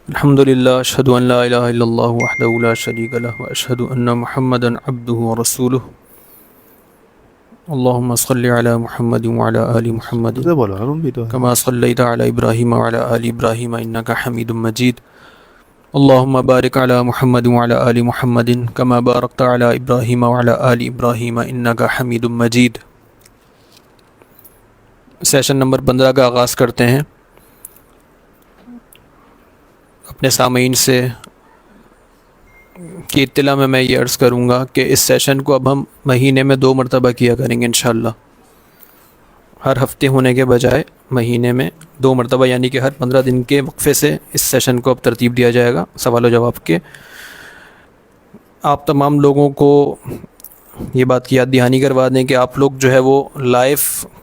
الحمد للہ اشہد ان لا الہ الا اللہ وحدہ لا شریک لہ واشہد ان محمدا عبدہ ورسولہ اللہم صل علی محمد وعلی آل محمد کما صلیت علی ابراہیم وعلی آل ابراہیم انک حمید مجید اللہم بارک علی محمد وعلی آل محمد کما بارکت علی ابراہیم وعلی آل ابراہیم انک حمید مجید۔ سیشن نمبر 15 کا آغاز کرتے ہیں۔ اپنے سامعین سے کی اطلاع میں یہ عرض کروں گا کہ اس سیشن کو اب ہم مہینے میں 2 مرتبہ کیا کریں گے انشاءاللہ، ہر ہفتے ہونے کے بجائے مہینے میں 2 مرتبہ، یعنی کہ ہر 15 دن کے وقفے سے اس سیشن کو اب ترتیب دیا جائے گا سوال و جواب کے۔ آپ تمام لوگوں کو یہ بات کی یاد دہانی کروا دیں کہ آپ لوگ جو ہے وہ لائیو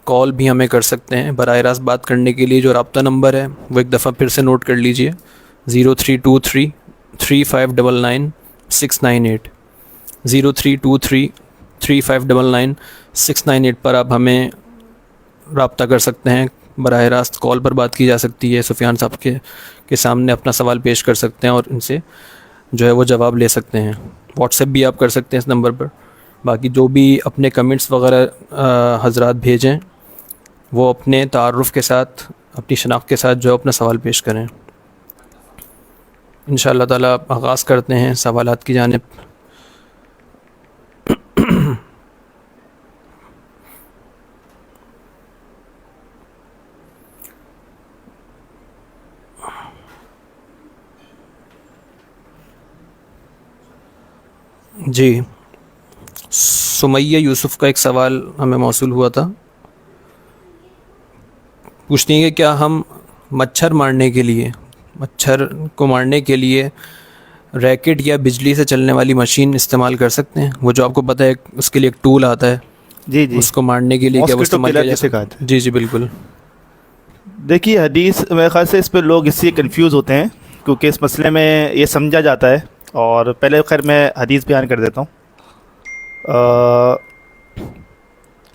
کال بھی ہمیں کر سکتے ہیں۔ براہ راست بات کرنے کے لیے جو رابطہ نمبر ہے وہ ایک دفعہ پھر سے نوٹ کر لیجئے، 0323359698 0323359698 پر آپ ہمیں رابطہ کر سکتے ہیں۔ براہ راست کال پر بات کی جا سکتی ہے، سفیان صاحب کے سامنے اپنا سوال پیش کر سکتے ہیں اور ان سے جو ہے وہ جواب لے سکتے ہیں۔ واٹس ایپ بھی آپ کر سکتے ہیں اس نمبر پر۔ باقی جو بھی اپنے کمنٹس وغیرہ حضرات بھیجیں وہ اپنے تعارف کے ساتھ، اپنی شناخت کے ساتھ جو ہے اپنا سوال پیش کریں۔ انشاءاللہ تعالیٰ آغاز کرتے ہیں سوالات کی جانب۔ جی، سمیہ یوسف کا ایک سوال ہمیں موصول ہوا تھا، پوچھتی ہیں کہ کیا ہم مچھر کو مارنے کے لیے ریکٹ یا بجلی سے چلنے والی مشین استعمال کر سکتے ہیں؟ وہ جو آپ کو پتہ ہے اس کے لیے ایک ٹول آتا ہے، جی جی، اس کو مارنے کے لیے کیا وہ استعمال کیا جا سکتا ہے؟ جی جی بالکل۔ دیکھیے حدیث میرے خیال سے اس پہ لوگ اس سے کنفیوز ہوتے ہیں، کیونکہ اس مسئلے میں یہ سمجھا جاتا ہے، اور پہلے خیر میں حدیث بیان کر دیتا ہوں۔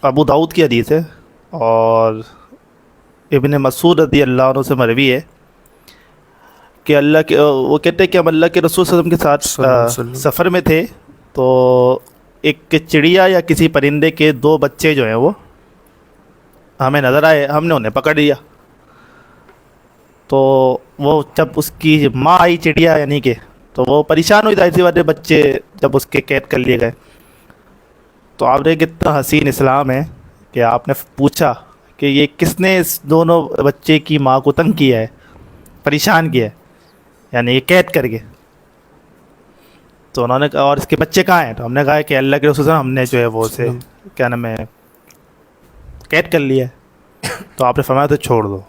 ابو داؤد کی حدیث ہے اور ابن مسعود رضی اللہ عنہ سے مروی ہے کہ وہ کہتے ہیں کہ ہم اللہ کے رسول صلی اللہ علیہ وسلم کے ساتھ سفر میں تھے، تو ایک چڑیا یا کسی پرندے کے 2 بچے جو ہیں وہ ہمیں نظر آئے، ہم نے انہیں پکڑ لیا۔ تو وہ جب اس کی ماں آئی چڑیا یعنی کہ، تو وہ پریشان ہوئی، ظاہر سی بات ہے بچے جب اس کے قید کر لیے گئے۔ تو آپ نے کتنا حسین اسلام ہے کہ آپ نے پوچھا کہ یہ کس نے اس دونوں بچے کی ماں کو تنگ کیا ہے، پریشان کیا ہے، یعنی یہ قید کر کے۔ تو انہوں نے کہا اور اس کے بچے کہاں ہیں؟ تو ہم نے کہا کہ اللہ کے رسول صلی اللہ علیہ وسلم ہم نے جو ہے وہ اسے کیا نام ہے قید کر لیا ہے۔ تو آپ نے فرمایا تو چھوڑ دو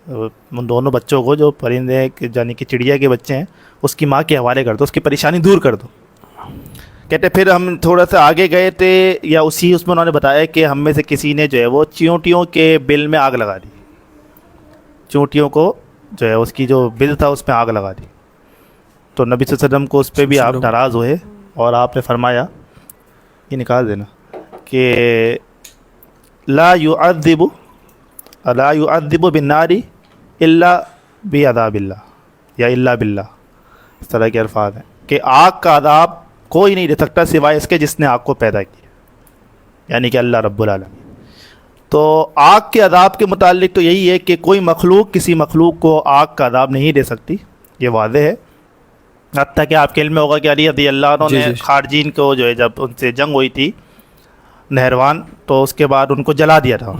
ان دونوں بچوں کو، جو پرندے یعنی کہ چڑیا کے بچے ہیں، اس کی ماں کے حوالے کر دو، اس کی پریشانی دور کر دو۔ کہتے پھر ہم تھوڑا سا آگے گئے تھے، یا اسی اس میں انہوں نے بتایا کہ ہم میں سے کسی نے جو ہے وہ چیونٹیوں کے بل میں آگ لگا دی، چیونٹیوں کو جو ہے اس کی جو بل تھا اس میں آگ لگا دی۔ تو نبی صلی اللہ علیہ وسلم کو اس پہ بھی آپ ناراض ہوئے، اور آپ نے فرمایا، یہ نکال دینا، کہ لا يعذب بالنار الا بعذاب اللہ یا الا باللہ، اس طرح کے الفاظ ہیں کہ آگ کا عذاب کوئی نہیں دے سکتا سوائے اس کے جس نے آگ کو پیدا کیا، یعنی کہ اللہ رب العالمین۔ تو آگ کے عذاب کے متعلق تو یہی ہے کہ کوئی مخلوق کسی مخلوق کو آگ کا عذاب نہیں دے سکتی، یہ واضح ہے۔ حتیٰ کہ آپ کے علم میں ہوگا کہ علی رضی اللہ عنہ نے خارجین کو جو ہے جب ان سے جنگ ہوئی تھی نہروان، تو اس کے بعد ان کو جلا دیا تھا،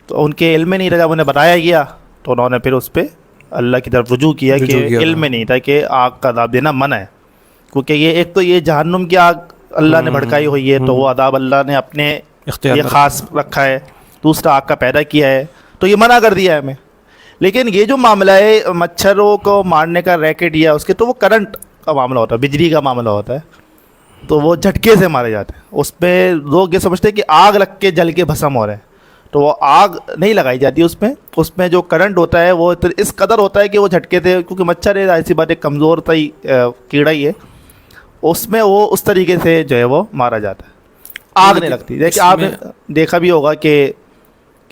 تو ان کے علم میں نہیں رہا، جب انہیں بتایا گیا تو انہوں نے پھر اس پہ اللہ کی طرف رجوع کیا کہ علم میں نہیں تھا کہ آگ کا عذاب دینا منع ہے، کیونکہ یہ ایک تو یہ جہنم کی آگ اللہ نے بھڑکائی ہوئی ہے، تو وہ عذاب اللہ نے اپنے یہ خاص رکھا ہے، دوسرا آگ کا پیدا کیا ہے، تو یہ منع کر دیا ہے ہمیں۔ لیکن یہ جو معاملہ ہے مچھروں کو مارنے کا ریکٹ یا اس کے، تو وہ کرنٹ کا معاملہ ہوتا ہے، بجلی کا معاملہ ہوتا ہے، تو وہ جھٹکے سے مارے جاتے ہیں۔ اس پہ لوگ یہ سمجھتے ہیں کہ آگ لگ کے جل کے بھسم ہو رہے ہیں، تو وہ آگ نہیں لگائی جاتی اس میں جو کرنٹ ہوتا ہے وہ اس قدر ہوتا ہے کہ وہ جھٹکے سے، کیونکہ مچھر ہے ظاہر سی بات ہے کمزور تا ہی کیڑا ہی ہے، اس میں وہ اس طریقے سے جو ہے وہ مارا جاتا ہے، آگ نہیں لگتی۔ دیکھیے آپ نے دیکھا بھی ہوگا کہ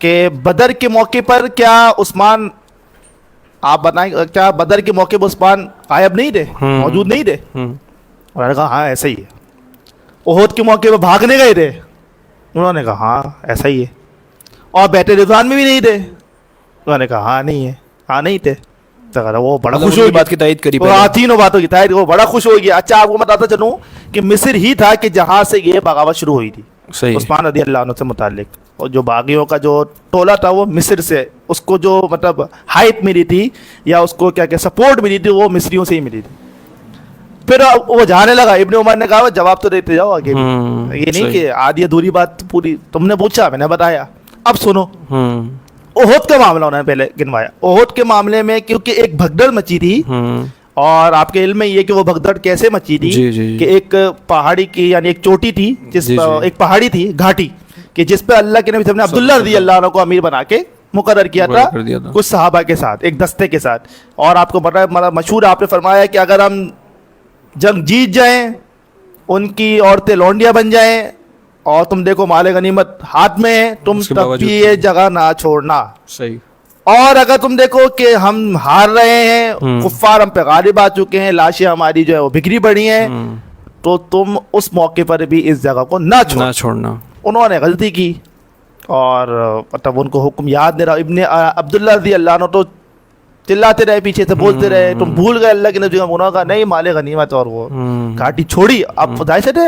کہ بدر کے موقع پر کیا عثمان، آپ بتائیں کیا بدر کے موقع پر عثمان غائب نہیں تھے، موجود نہیں تھے؟ انہوں نے کہا ہاں ایسا ہی ہے. احد کے موقع پہ بھاگنے گئے تھے؟ انہوں نے کہا ہاں ایسا ہی ہے. اور بیت رضوان میں بھی نہیں تھے؟ انہوں نے کہا ہاں نہیں ہے، ہاں نہیں تھے. وہ بڑا خوش ہو گیا، بات کی تائید کری، تینوں باتوں کی تائید، وہ بڑا خوش ہو گیا. اچھا آپ کو بتاتا چلوں کہ مصر ہی تھا کہ جہاں سے یہ بغاوت شروع ہوئی تھی عثمان رضی اللہ عنہ سے متعلق. اور جو باغیوں کا جو ٹولہ تھا وہ مصر سے، اس کو جو مطلب ہائپ ملی تھی یا اس کو کیا کہ سپورٹ ملی تھی وہ مصریوں سے ہی ملی تھی. پھر وہ جانے لگا. ابن عمر نے کہا جواب تو دیتے جاؤ آگے بھی، یہ نہیں کہ آدھی ادھوری بات پوری تم نے پوچھا میں نے بتایا. اب سنو احد کا معاملہ انہوں نے پہلے گنوایا. احد کے معاملے میں کیونکہ ایک بھگدڑ مچی تھی، اور آپ کے علم میں یہ کہ وہ بھگدڑ کیسے مچی تھی کہ ایک پہاڑی کی یعنی ایک چوٹی تھی جس ایک پہاڑی تھی گھاٹی کہ جس پہ اللہ کے نبی صلی اللہ علیہ وسلم نے عبداللہ رضی اللہ عنہ کو امیر بنا کے مقرر کیا تھا کچھ صحابہ کے ساتھ، ایک دستے کے ساتھ. اور آپ کو پتہ ہے مشہور آپ نے فرمایا کہ اگر ہم جنگ جیت جائیں، ان کی عورتیں لونڈیاں بن جائیں، اور تم دیکھو مال غنیمت ہاتھ میں ہے، تم تب بھی یہ جگہ نہ چھوڑنا. صحیح. اور اگر تم دیکھو کہ ہم ہار رہے ہیں، کفار ہم پہ غالب آ چکے ہیں، لاشیں ہماری جو ہے وہ بکھری پڑی ہیں، تو تم اس موقع پر بھی اس جگہ کو نہ چھوڑنا. انہوں نے غلطی کی اور مطلب ان کو حکم یاد نہیں رہا. ابن عبداللہ رضی اللہ عنہ تو چلاتے رہے، پیچھے سے بولتے رہے تم بھول گئے اللہ کے نبی. انہوں نے کہا نہیں مال غنیمت، اور وہ گھاٹی چھوڑی. اب خدائی سے نبی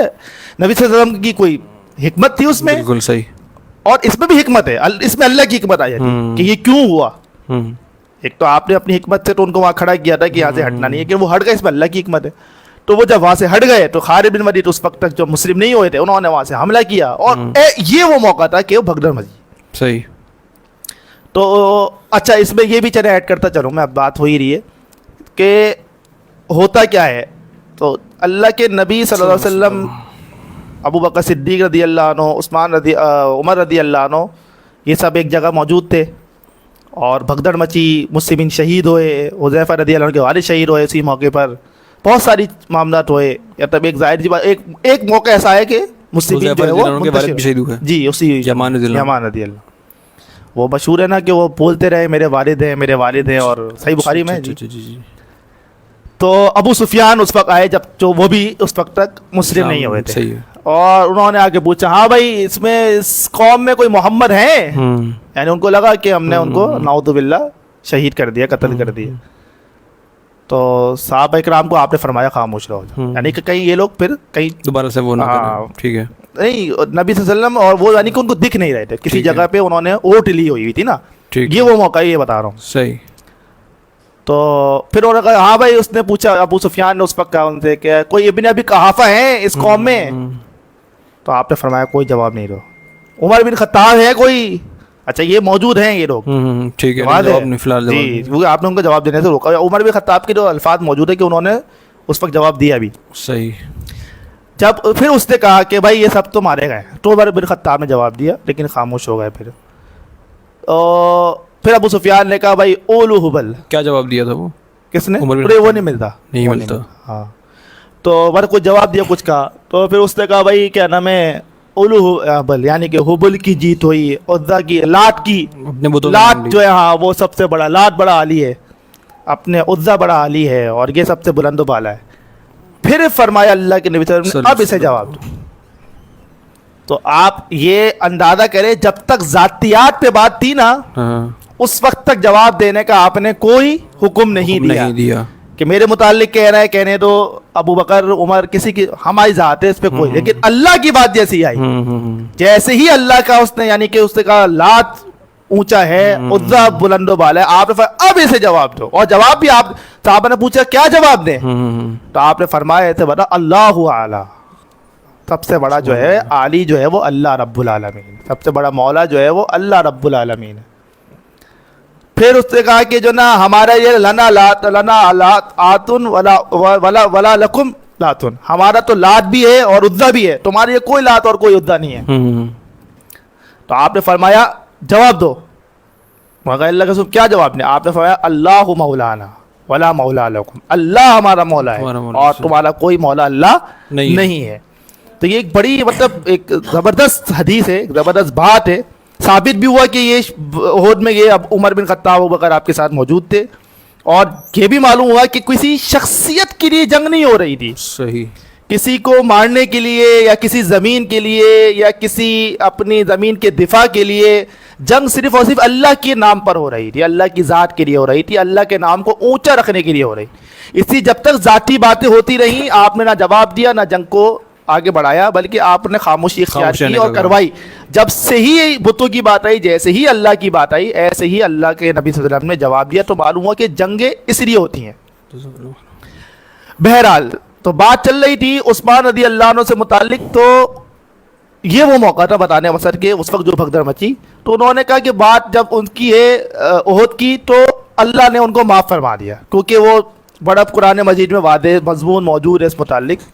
صلی اللہ علیہ وسلم کی کوئی حکمت تھی اس میں. بالکل صحیح. اور اس میں بھی حکمت ہے، اس میں اللہ کی حکمت آئی کہ یہ کیوں ہوا. ایک تو آپ نے اپنی حکمت سے تو ان کو وہاں کھڑا کیا تھا کہ یہاں سے ہٹنا نہیں ہے، کہ وہ ہٹ گئے، اس میں اللہ کی حکمت ہے. تو وہ جب وہاں سے ہٹ گئے تو خالد بن ولید اس وقت تک جو مسلم نہیں ہوئے تھے، انہوں نے وہاں سے حملہ کیا، اور یہ وہ موقع تھا کہ وہ بھگدڑ مچی. صحیح. تو اچھا اس میں یہ بھی چلے ایڈ کرتا چلوں میں، اب بات ہو ہی رہی ہے کہ ہوتا کیا ہے. تو اللہ کے نبی صلی اللہ علیہ وسلم، ابو بکر صدیق رضی اللہ عنہ، عمر رضی اللہ عنہ، یہ سب ایک جگہ موجود تھے، اور بھگدڑ مچی، مسلمین شہید ہوئے، حذیفہ رضی اللہ عنہ کے والد شہید ہوئے اسی موقع پر، بہت ساری معاملات ہوئے. یا تب ایک ظاہر بات، ایک موقع ایسا ہے کہ مسلمین جو ہے وہ منتشر، جی اسی یمان رضی اللہ، وہ مشہور ہے نا کہ وہ بولتے رہے میرے والد ہیں میرے والد ہیں، اور صحیح بخاری میں. تو ابو سفیان اس وقت آئے جب جو وہ بھی اس وقت تک مسلم نہیں ہوئے تھے، اور انہوں نے آگے پوچھا ہاں بھائی اس قوم میں کوئی محمد ہیں؟ یعنی ان کو لگا کہ ہم نے ان کو نعوذ باللہ شہید کر دیا، قتل کر دیا. تو صحابہ اکرام کو آپ نے فرمایا خاموش رہو، یعنی کہ کہیں یہ لوگ پھر کہیں دوبارہ سے وہ نہ کریں. ٹھیک ہے. نہیں نبی صلی اللہ علیہ وسلم، اور وہ یعنی کہ ان کو دکھ نہیں رہے تھے کسی جگہ پہ، انہوں نے اوٹ لی ہوئی تھی نا، یہ وہ موقع یہ بتا رہا ہوں. صحیح. تو پھر انہوں نے کہا ہاں بھائی، اس نے پوچھا ابو سفیان نے اس وقت کہا ان سے کہ کوئی ابن ابی قحافہ ہیں اس قوم میں؟ تو آپ نے فرمایا کوئی جواب نہیں دو. عمر بن خطاب ہے کوئی؟ اچھا یہ موجود ہیں یہ لوگ، ٹھیک ہے، جی کیونکہ آپ نے ان کو جواب دینے سے روکا. عمر بن خطاب کے جو الفاظ موجود ہے کہ انہوں نے اس وقت جواب دیا بھی. صحیح. جب پھر اس نے کہا کہ بھائی یہ سب تو مارے گئے، تو عمر بن خطاب نے جواب دیا لیکن خاموش ہو گئے. پھر ابو سفیان نے کہا بھائی اولو حبل. کیا جواب دیا تھا وہ؟ کس نے؟ وہ نہیں ملتا. ہاں تو عمر کو جواب دیا کچھ کا. تو پھر اس نے کہا بھائی کیا نام ہے اولو حبل، یعنی کہ حبل کی جیت ہوئی، عزا کی، لات کی. لات جو ہے ہاں وہ سب سے بڑا، لات بڑا عالی ہے، اپنے عزا بڑا عالی ہے، اور یہ سب سے بلند و بالا ہے. پھر فرمایا اللہ کے نبی صلی اللہ علیہ وسلم اب اسے جواب دو. تو آپ یہ اندازہ کریں جب تک ذاتیات پہ بات تھی نا، اس وقت تک جواب دینے کا آپ نے کوئی حکم نہیں دیا کہ میرے متعلق کہہ رہا ہے کہنے دو، ابو بکر عمر کسی کی ہماری ذات ہے اس پہ کوئی. لیکن اللہ کی بات جیسی آئی، جیسے ہی اللہ کا اس نے یعنی کہ اس نے کہا لات اونچا ہے، عزا بلند و بالا ہے، آپ نے اب اسے جواب دو. اور جواب بھی آپ صحابہ نے پوچھا کیا جواب دیں، تو آپ نے فرمایا ایسے بتا اللہ اعلیٰ، سب سے بڑا جو ہے عالی جو ہے وہ اللہ رب العالمین، سب سے بڑا مولا جو ہے وہ اللہ رب العالمین ہے. پھر اس نے کہا کہ جو نا ہمارا یہ لنا لات آتن ولا لکم لاتن، ہمارا تو لات بھی ہے اور عزا بھی ہے، تمہارے یہ کوئی لات اور کوئی عزا نہیں ہے. تو آپ نے فرمایا جواب دو. مگر اللہ کا کیا جواب نے؟ آپ نے فرمایا اللہ مولانا ولا مولا لکم، اللہ ہمارا مولا ہے اور تمہارا کوئی مولا اللہ نہیں ہے. تو یہ ایک بڑی مطلب ایک زبردست حدیث ہے، زبردست بات ہے. ثابت بھی ہوا کہ یہ احد میں یہ اب عمر بن خطاب ابو بکر آپ کے ساتھ موجود تھے, اور یہ بھی معلوم ہوا کہ کسی شخصیت کے لیے جنگ نہیں ہو رہی تھی, صحیح, کسی کو مارنے کے لیے یا کسی زمین کے لیے یا کسی اپنی زمین کے دفاع کے لیے. جنگ صرف اور صرف اللہ کے نام پر ہو رہی تھی, اللہ کی ذات کے لیے ہو رہی تھی, اللہ کے نام کو اونچا رکھنے کے لیے ہو رہی. اسی جب تک ذاتی باتیں ہوتی رہیں آپ نے نہ جواب دیا نہ جنگ کو آگے بڑھایا, بلکہ آپ نے خاموشی اختیار کی اور کروائی. جب سے ہی بتوں کی بات آئی, جیسے ہی اللہ کی بات آئی, ایسے ہی اللہ کے نبی صلی اللہ علیہ وسلم نے جواب دیا. تو معلوم ہوا کہ جنگیں اس لیے ہوتی ہیں. بہرحال تو بات چل رہی تھی عثمان رضی اللہ عنہ سے متعلق, تو یہ وہ موقع تھا بتانے وسط کے اس وقت جو بھگدڑ مچی. تو انہوں نے کہا کہ بات جب ان کی ہے احد کی, تو اللہ نے ان کو معاف فرما دیا, کیونکہ وہ بڑا قرآن مجید میں واضح مضمون موجود ہے اس متعلق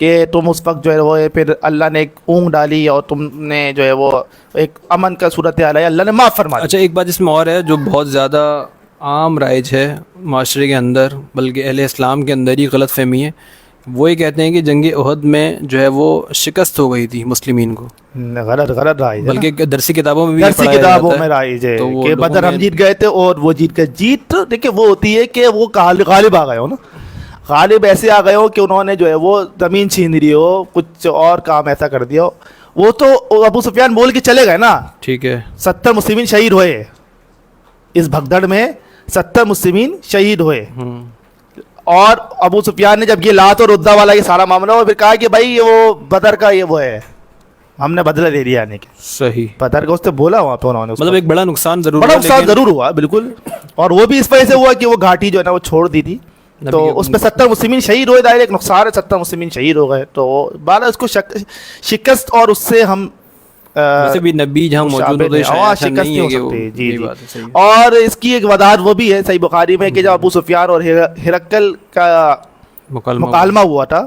کہ تم اس وقت جو ہے وہ پھر اللہ نے ایک اونگ ڈالی اور تم نے جو ہے وہ ایک امن کا صورت حال ہے, اللہ نے معاف فرما دیا. اچھا ایک بات اس میں اور ہے جو بہت زیادہ عام رائج ہے معاشرے کے اندر, بلکہ اہل اسلام کے اندر ہی غلط فہمی ہے. وہ یہ کہتے ہیں کہ جنگ احد میں جو ہے وہ شکست ہو گئی تھی مسلمین کو. غلط رائج ہے, بلکہ درسی کتابوں میں بھی درسی کتابوں میں رائج ہے کہ بدر ہم جیت گئے تھے اور وہ جیت گئے. جیت دیکھیں وہ ہوتی ہے کہ وہ غالب آ گئے ہو نا, غالب ایسے آ گئے ہو کہ انہوں نے جو ہے وہ زمین چھین لی ہو, کچھ اور کام ایسا کر دیا ہو. وہ تو ابو سفیان بول کے چلے گئے نا, ٹھیک ہے, 70 مسلمین شہید ہوئے اس بھگدڑ میں, 70 مسلمین شہید ہوئے. اور ابو سفیان نے جب یہ لات اور عزا والا یہ سارا معاملہ ہوا, پھر کہا کہ بھائی یہ وہ بدر کا یہ وہ ہے, ہم نے بدلہ لے لیا آنے کے. صحیح, بدر کا اس سے بولا وہاں پہ انہوں نے, مطلب ایک بڑا نقصان ضرور ہوا بالکل. اور وہ بھی اس وجہ سے ہوا کہ وہ گھاٹی جو ہے نا وہ چھوڑ دی تھی, تو اس پہ 70 مسلمین شہید ہوئے. ظاہر ایک نقصان ہے, 70 مسلمین شہید ہو گئے, تو بالا اس کو شکست, اور اس سے ہم ویسے بھی نبی جہاں موجود ہوتے ہیں شکست نہیں ہو سکتی. جی. اور اس کی ایک وضاحت وہ بھی ہے صحیح بخاری میں کہ جب ابو سفیان اور ہرقل کا مکالمہ ہوا تھا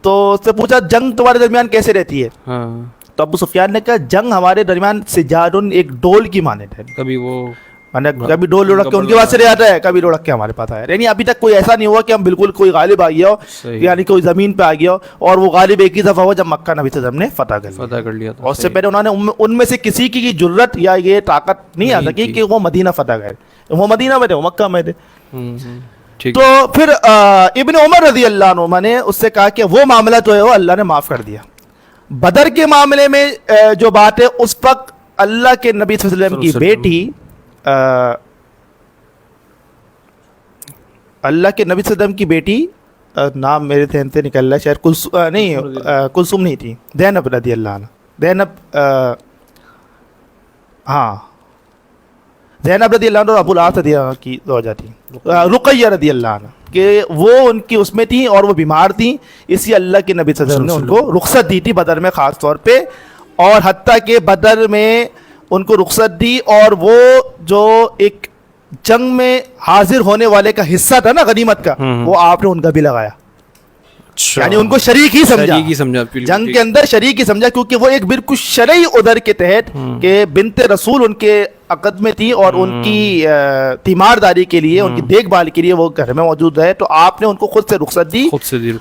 تو اس سے پوچھا جنگ تمہارے درمیان کیسے رہتی ہے, تو ابو سفیان نے کہا جنگ ہمارے درمیان سجادن ایک ڈول کی مانند ہے. کبھی وہ کبھی ڈول لڑک کے ان کے پاس سے آتا ہے, کبھی لڑک کے ہمارے پاس آیا. یعنی ابھی تک کوئی ایسا نہیں ہوا کہ ہم بالکل کوئی غالب آ گیا ہو, یعنی کوئی زمین پہ آ گیا ہو, اور وہ غالب ایک ہی دفعہ ہوا جب مکہ نبی صلی اللہ علیہ وسلم نے فتح کر لیا. اور اس سے پہلے انہوں نے ان میں سے کسی کی جرت یا یہ طاقت نہیں آ سکی کہ وہ مدینہ فتح کرے. وہ مدینہ میں تھے, وہ مکہ میں تھے. تو پھر ابن عمر رضی اللہ عنہ نے اس سے کہا کہ وہ معاملہ جو ہے وہ اللہ نے معاف کر دیا. بدر کے معاملے میں جو بات ہے, اس وقت اللہ کے نبی صلی اللہ علیہ وسلم کی بیٹی, اللہ کے نبی صلی اللہ علیہ وسلم کی بیٹی, نام میرے ذہن سے نکل رہا ہے, شاید کلثوم نہیں تھی, زینب رضی اللہ عنہ. زینب رضی اللہ عنہ ابو العاص رضی اللہ عنہ کی زوجہ تھی, رقیہ رضی اللہ عنہ, کہ وہ ان کی اس میں تھیں اور وہ بیمار تھیں, اسی اللہ کے نبی صلی اللہ علیہ وسلم نے ان کو رخصت دی تھی بدر میں خاص طور پہ. اور حتیٰ کہ بدر میں ان کو رخصت دی, اور وہ جو ایک جنگ میں حاضر ہونے والے کا حصہ تھا نا غنیمت کا, وہ آپ نے ان کا بھی لگایا. یعنی ان کو شریک ہی سمجھا, جنگ کے اندر شریک ہی سمجھا, کیونکہ وہ ایک بالکل شرعی عذر کے تحت کہ بنت رسول ان کے عقد میں تھی اور ان کی تیمارداری کے لیے, ان کی دیکھ بھال کے لیے وہ گھر میں موجود رہے, تو آپ نے ان کو خود سے رخصت دی,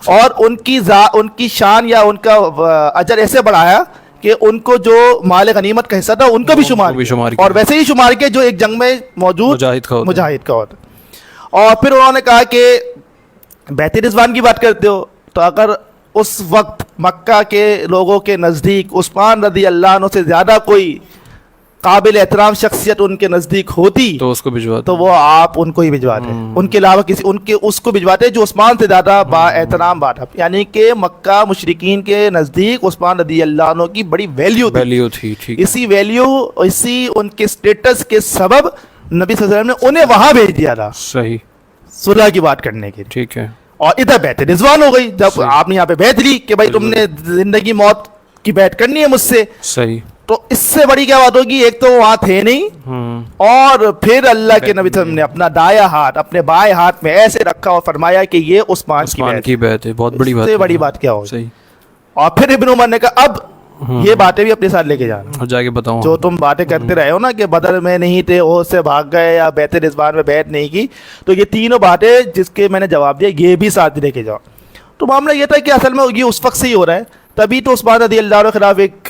اور ان کی شان یا ان کا اجر ایسے بڑھایا کہ ان کو جو مال غنیمت کا حصہ تھا ان کو بھی شمار اور ویسے ہی شمار کے جو ایک جنگ میں موجود مجاہد کا ہوتا. اور پھر انہوں نے کہا کہ بیت رضوان کی بات کرتے ہو, تو اگر اس وقت مکہ کے لوگوں کے نزدیک عثمان رضی اللہ عنہ سے زیادہ کوئی قابل احترام شخصیت ان کے نزدیک ہوتی تو اس کو بھجواتے, تو وہ آپ ان کو ہی بھجواتے, ان کے علاوہ کسی اس کو بھجواتے جو عثمان سے زیادہ با احترام بات. یعنی کہ مکہ مشرکین کے نزدیک عثمان رضی اللہ عنہ کی بڑی ویلیو تھی. اسی ویلیو, اسی ان کے سٹیٹس کے سبب نبی صلی اللہ علیہ وسلم نے انہیں وہاں بھیج دیا تھا صحیح صلح کی بات کرنے کے لیے. ٹھیک ہے, اور ادھر بیعت رضوان ہو گئی جب آپ نے یہاں پہ بیعت لی کہ بھائی تم نے زندگی موت کی بیعت کرنی ہے مجھ سے. صحیح, تو اس سے بڑی کیا بات ہوگی, ایک تو وہاں تھے نہیں, اور پھر اللہ کے نبی صلی اللہ علیہ وسلم نے اپنا دایاں ہاتھ اپنے بائیں ہاتھ میں ایسے رکھا اور فرمایا کہ یہ عثمان کی بیعت ہے. بہت بڑی بات, اس سے بڑی بات کیا ہوگی. صحیح. اور پھر ابن عمر نے کہا اب یہ باتیں بھی اپنے ساتھ لے کے جانا, اور جا کے بتاؤں جو تم باتیں کرتے رہے ہو نا کہ بدر میں نہیں تھے, وہ سے بھاگ گئے, یا بیعت رضوان میں بیعت نہیں کی, تو یہ تینوں باتیں جس کے میں نے جواب دیا یہ بھی ساتھ لے کے جاؤ. تو معاملہ یہ تھا کہ اصل میں یہ اس وقت سے ہی ہو رہا ہے, تبھی تو عثمان رضی اللہ عنہ کے خلاف ایک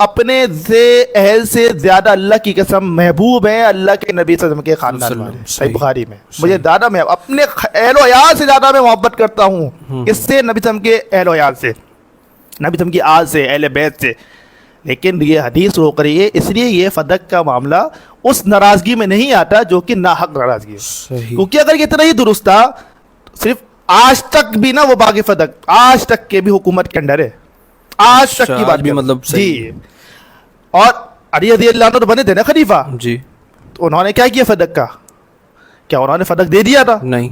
اپنے سے اہل سے زیادہ اللہ کی قسم محبوب ہیں اللہ کے نبی صلی اللہ علیہ وسلم کے خاندان والے. صحیح بخاری میں مجھے زیادہ میں اپنے اہل و عیال سے زیادہ میں محبت کرتا ہوں اس سے نبی صلی اللہ علیہ وسلم کے اہل و عیال سے, نبی صلی اللہ علیہ وسلم کی آل سے, اہل بیت سے. لیکن یہ حدیث روک رہی ہے, اس لیے یہ فدق کا معاملہ اس ناراضگی میں نہیں آتا جو کہ ناحق ناراضگی ہے. کیونکہ اگر یہ اتنا ہی درست تھا, صرف آج تک بھی نا وہ باغ فدق آج تک کے بھی حکومت کے انڈر ہے, آج تک کی بات بھی مطلب جی. اور علی رضی اللہ عنہ تو بنے تھے نا خلیفہ جی, تو انہوں نے کیا کیا فدق کا, کیا انہوں نے فدق دے دیا تھا نہیں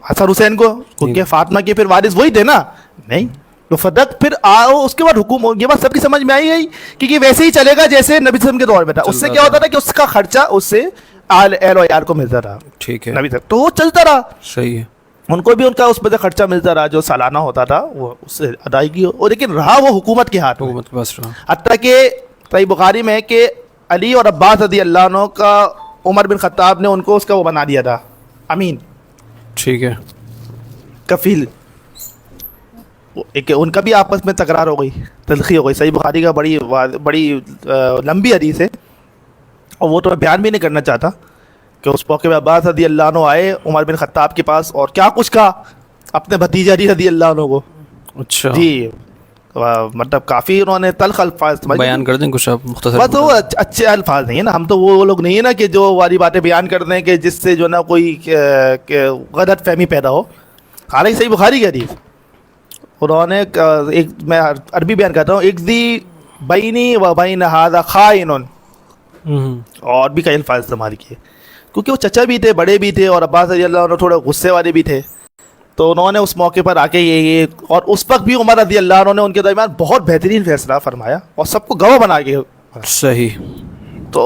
حسن حسین کو, کیونکہ فاطمہ کے پھر وارث وہی تھے نا, نہیں. تو فدق پھر اس کے بعد حکومت, یہ بات سب کی سمجھ میں آئی گئی کہ یہ ویسے ہی چلے گا جیسے نبی صلی اللہ علیہ وسلم کے دور میں تھا. اس سے کیا ہوتا تھا کہ اس کا خرچہ اس سے اہل و عیال کو ملتا رہا, ٹھیک ہے, نبی صلی تو وہ چلتا رہا, صحیح ہے, ان کو بھی ان کا اس میں سے خرچہ ملتا رہا جو سالانہ ہوتا تھا وہ اس سے ادائیگی اور لیکن رہا وہ حکومت کے ہاتھ میں. حکومت کے پاس رہا, حتیٰ کہ صحیح بخاری میں ہے کہ علی اور عباس رضی اللہ عنہ کا عمر بن خطاب نے ان کو اس کا وہ بنا دیا تھا امین, ٹھیک ہے, کفیل. ایک ان کا بھی آپس میں تکرار ہو گئی, تلخی ہو گئی. صحیح بخاری کا بڑی لمبی حدیث ہے, اور وہ تو میں بیان بھی نہیں کرنا چاہتا کہ اس موقع میں عباس رضی اللہ عنہ آئے عمر بن خطاب کے پاس اور کیا کچھ کہا اپنے بھتیجے علی رضی اللہ عنہ کو. اچھا جی, مطلب کافی انہوں نے تلخ الفاظ بیان کر دیں کچھ آپ مختصر. بس وہ اچھے الفاظ نہیں ہے نا, ہم تو وہ لوگ نہیں ہے نا کہ جو والی باتیں بیان کر دیں کہ جس سے جو نا کوئی غلط فہمی پیدا ہو. حالانکہ صحیح بخاری کی حدیث انہوں نے ایک, میں عربی بیان کرتا ہوں, ایک دی بینی و بین ھذا خائن, اور بھی کئی الفاظ استعمال کیے کیونکہ وہ چچا بھی تھے, بڑے بھی تھے, اور عباس رضی اللہ عنہ تھوڑے غصے والے بھی تھے. تو انہوں نے اس موقع پر آ کے یہ اور اس وقت بھی عمر رضی اللہ عنہ نے ان کے درمیان بہت بہترین فیصلہ فرمایا اور سب کو گواہ بنا کے. صحیح. تو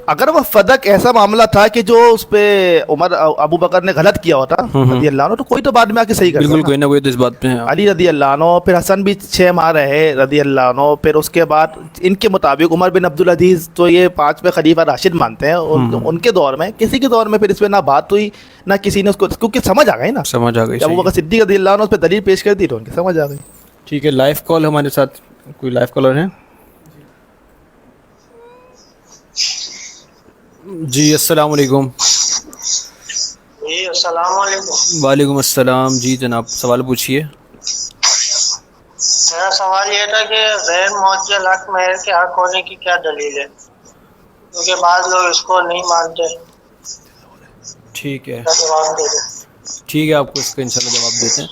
اگر وہ فدق ایسا معاملہ تھا کہ جو اس پہ عمر ابو بکر نے غلط کیا ہوتا رضی اللہ عنہ, تو کوئی تو بعد میں آ کے صحیح کرتا. بالکل, کوئی نہ کوئی تو اس بات پہ علی رضی اللہ عنہ, پھر حسن بھی 6 ماہ رہے رضی اللہ عنہ. پھر اس کے بعد ان کے مطابق عمر بن عبدالعزیز تو یہ 5 خلیفہ راشد مانتے ہیں, ان کے دور میں کسی کے دور میں پھر اس پہ نہ بات ہوئی نہ کسی نے اس کو, کیونکہ سمجھ آ گئی نا, سمجھ آ گئی. جب ابو بکر صدیق رضی اللہ عنہ اس پہ دلیل پیش کر دی تو ان کی سمجھ آ گئی. ٹھیک ہے, لائیو کال ہمارے ساتھ, کوئی لائیو کالر ہے؟ جی السلام علیکم. جی السلام علیکم. وعلیکم السلام. جی جناب, سوال پوچھیے. میرا سوال یہ تھا کہ غیر معجل حق مہر کے حق ہونے کی کیا دلیل ہے, کیونکہ بعض لوگ اس کو نہیں مانتے. ٹھیک ہے, جواب دے دیں. ٹھیک ہے, آپ کو اس کا انشاءاللہ جواب دیتے ہیں.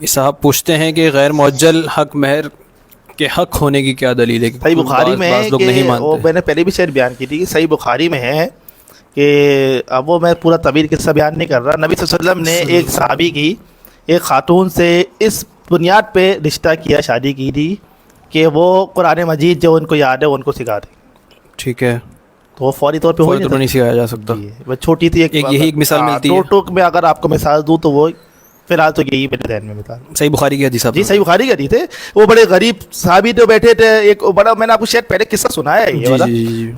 یہ صاحب پوچھتے ہیں کہ غیر معجل حق مہر کے حق ہونے کی کیا دلیل ہے. صحیح بخاری میں ہے کہ وہ میں نے پہلے بھی شاید بیان کی تھی کہ صحیح بخاری میں ہے کہ اب وہ میں پورا طویل قصہ بیان نہیں کر رہا. نبی صلی اللہ علیہ وسلم نے ایک صحابی کی ایک خاتون سے اس بنیاد پہ رشتہ کیا, شادی کی تھی کہ وہ قرآن مجید جو ان کو یاد ہے وہ ان کو سکھا دے. ٹھیک ہے, تو وہ فوری طور پہ نہیں سکھایا جا سکتا. وہ چھوٹی تھی, یہی ایک مثال ملتی ہے. ٹوک میں اگر آپ کو مثال دوں تو وہ فی الحال تو یہی میرے ذہن میں مثال. صحیح بخاری کی حدیث. جی صحیح بخاری کی حدیث ہے. وہ بڑے غریب صحابی تھے, بیٹھے تھے. ایک بڑا, میں نے آپ کو شاید پہلے قصہ سنایا ہے یہ والا,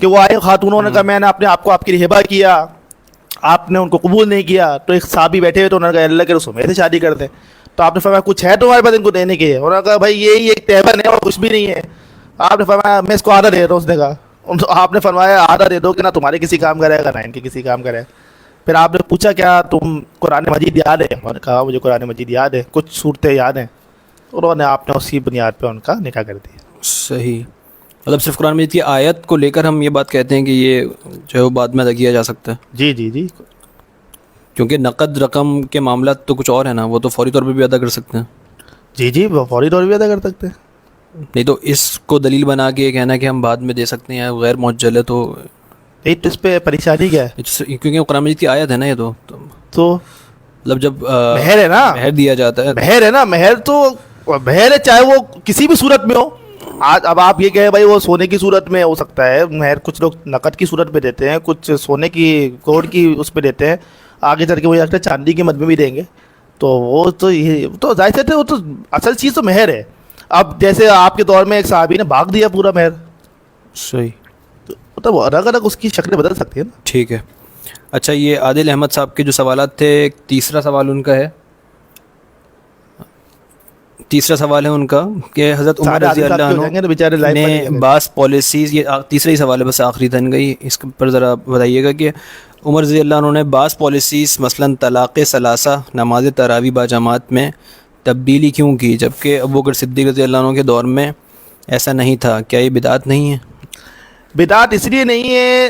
کہ وہ آئے خاتونوں نے کہا میں نے اپنے آپ کو آپ کے لیے ہبہ کیا, آپ نے ان کو قبول نہیں کیا. تو ایک صحابی بیٹھے ہوئے تو انہوں نے کہا اللہ کے رسول میرے سے شادی کر دیں. تو آپ نے فرمایا کچھ ہے تمہارے پاس ان کو دینے کے؟ انہوں نے کہا بھائی یہی ایک تہبند ہے اور کچھ بھی نہیں ہے. آپ نے فرمایا میں اس کو آدھا دے دوں. اس نے کہا, آپ نے فرمایا آدھا دے دو کہ نہ تمہارے کسی کام کا رہے گا نہ ان کے کسی کام کا رہے. پھر آپ نے پوچھا کیا تم قرآن مجید یاد ہے؟ انہوں نے کہا مجھے قرآن مجید یاد ہے, کچھ صورتیں یاد ہیں. انہوں نے آپ نے اسی بنیاد پہ ان کا نکاح کر دیا. صحیح. مطلب صرف قرآن مجید کی آیت کو لے کر ہم یہ بات کہتے ہیں کہ یہ جو ہے بعد میں ادا کیا جا سکتا ہے. جی جی جی, کیونکہ نقد رقم کے معاملات تو کچھ اور ہیں نا, وہ تو فوری طور پہ بھی ادا کر سکتے ہیں. جی جی, وہ فوری طور پہ بھی ادا کر سکتے ہیں. نہیں تو اس کو دلیل بنا کے یہ کہنا کہ ہم بعد میں دے سکتے ہیں غیر معجل ہے, تو اس پہ پریشانی کیا ہے؟ کیونکہ قرآن مجید کی آیت ہے نا یہ تو مطلب جب مہر ہے نا, مہر دیا جاتا ہے, مہر ہے نا, مہر تو مہر ہے چاہے وہ کسی بھی صورت میں ہو. آج اب آپ یہ کہیں بھائی وہ سونے کی صورت میں ہو سکتا ہے مہر, کچھ لوگ نقد کی صورت میں دیتے ہیں, کچھ سونے کی گولڈ کی اس پہ دیتے ہیں, آگے چل کے وہ جاتے ہیں چاندی کی مد میں بھی دیں گے. تو وہ تو یہ تو ظاہر سے وہ تو اصل چیز تو مہر ہے. اب جیسے آپ کے دور میں ایک صحابی نے بھاگ دیا پورا مہر. صحیح. تو الگ الگ اس کی شکلیں بدل سکتی ہیں نا. ٹھیک ہے. اچھا, یہ عادل احمد صاحب کے جو سوالات تھے, ایک تیسرا سوال ان کا ہے. تیسرا سوال ہے ان کا کہ حضرت عمر سارے رضی عادی صاحب اللہ کے ہو جائیں گے تو بیچارے لائف نے بعض پالیسیز، یہ تیسرا ہی سوال ہے بس آخری دن گئی، اس پر ذرا بتائیے گا کہ عمر رضی اللہ عنہ نے بعض پالیسیز مثلا طلاق ثلاثہ، نماز تراویح باجماعت میں تبدیلی کیوں کی، جبکہ ابوبکر صدیق رضی اللہ عنہ کے دور میں ایسا نہیں تھا؟ کیا یہ بدعت نہیں ہے؟ بدعت اس لیے نہیں ہے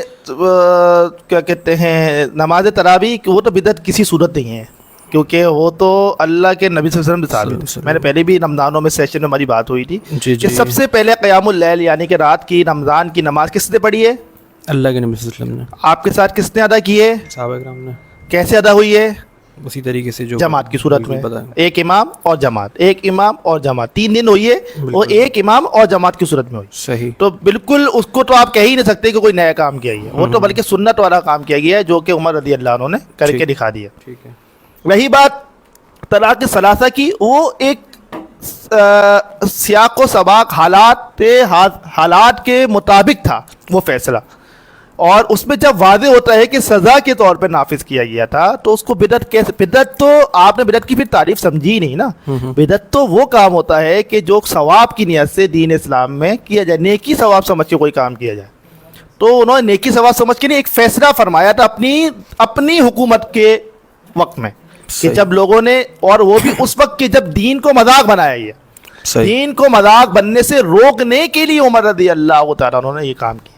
کیا کہتے ہیں نماز تراویح، وہ تو بدعت کسی صورت نہیں ہے، کیونکہ وہ تو اللہ کے نبی صلی اللہ علیہ وسلم سے ثابت ہے۔ میں نے پہلے بھی رمضانوں میں سیشن میں ہماری بات ہوئی تھی کہ سب سے پہلے قیام اللیل یعنی کہ رات کی رمضان کی نماز کس نے پڑھی ہے؟ اللہ کے نبی صلی اللہ علیہ وسلم نے۔ آپ کے ساتھ کس نے ادا کی ہے؟ صحابہ کرام نے۔ کیسے ادا ہوئی ہے؟ اسی طریقے سے جو جماعت کی صورت میں، پتہ ہے۔ ایک امام اور جماعت، ایک امام اور جماعت، 3 دن ہوئی ہے اور ایک امام اور جماعت کی صورت میں ہوئی۔ صحیح۔ تو بالکل اس کو تو آپ کہہ ہی نہیں سکتے کہ کوئی نیا کام کیا ہے، وہ تو بلکہ سنت والا کام کیا گیا ہے جو کہ عمر رضی اللہ عنہ نے کر کے دکھا دیا۔ ٹھیک ہے۔ رہی بات طلاق ثلاثہ کی، وہ ایک سیاق و سباق حالات کے مطابق تھا وہ فیصلہ، اور اس میں جب واضح ہوتا ہے کہ سزا کے طور پہ نافذ کیا گیا تھا تو اس کو بدعت کیسے؟ بدعت تو آپ نے بدعت کی پھر تعریف سمجھی نہیں نا۔ بدعت تو وہ کام ہوتا ہے کہ جو ثواب کی نیت سے دین اسلام میں کیا جائے، نیکی ثواب سمجھ کے کوئی کام کیا جائے۔ تو انہوں نے نیکی ثواب سمجھ کے نہیں ایک فیصلہ فرمایا تھا اپنی حکومت کے وقت میں، کہ جب لوگوں نے، اور وہ بھی اس وقت کہ جب دین کو مذاق بنایا گیا، دین کو مذاق بننے سے روکنے کے لیے عمر رضی اللہ تعالیٰ عنہ نے یہ کام کیا۔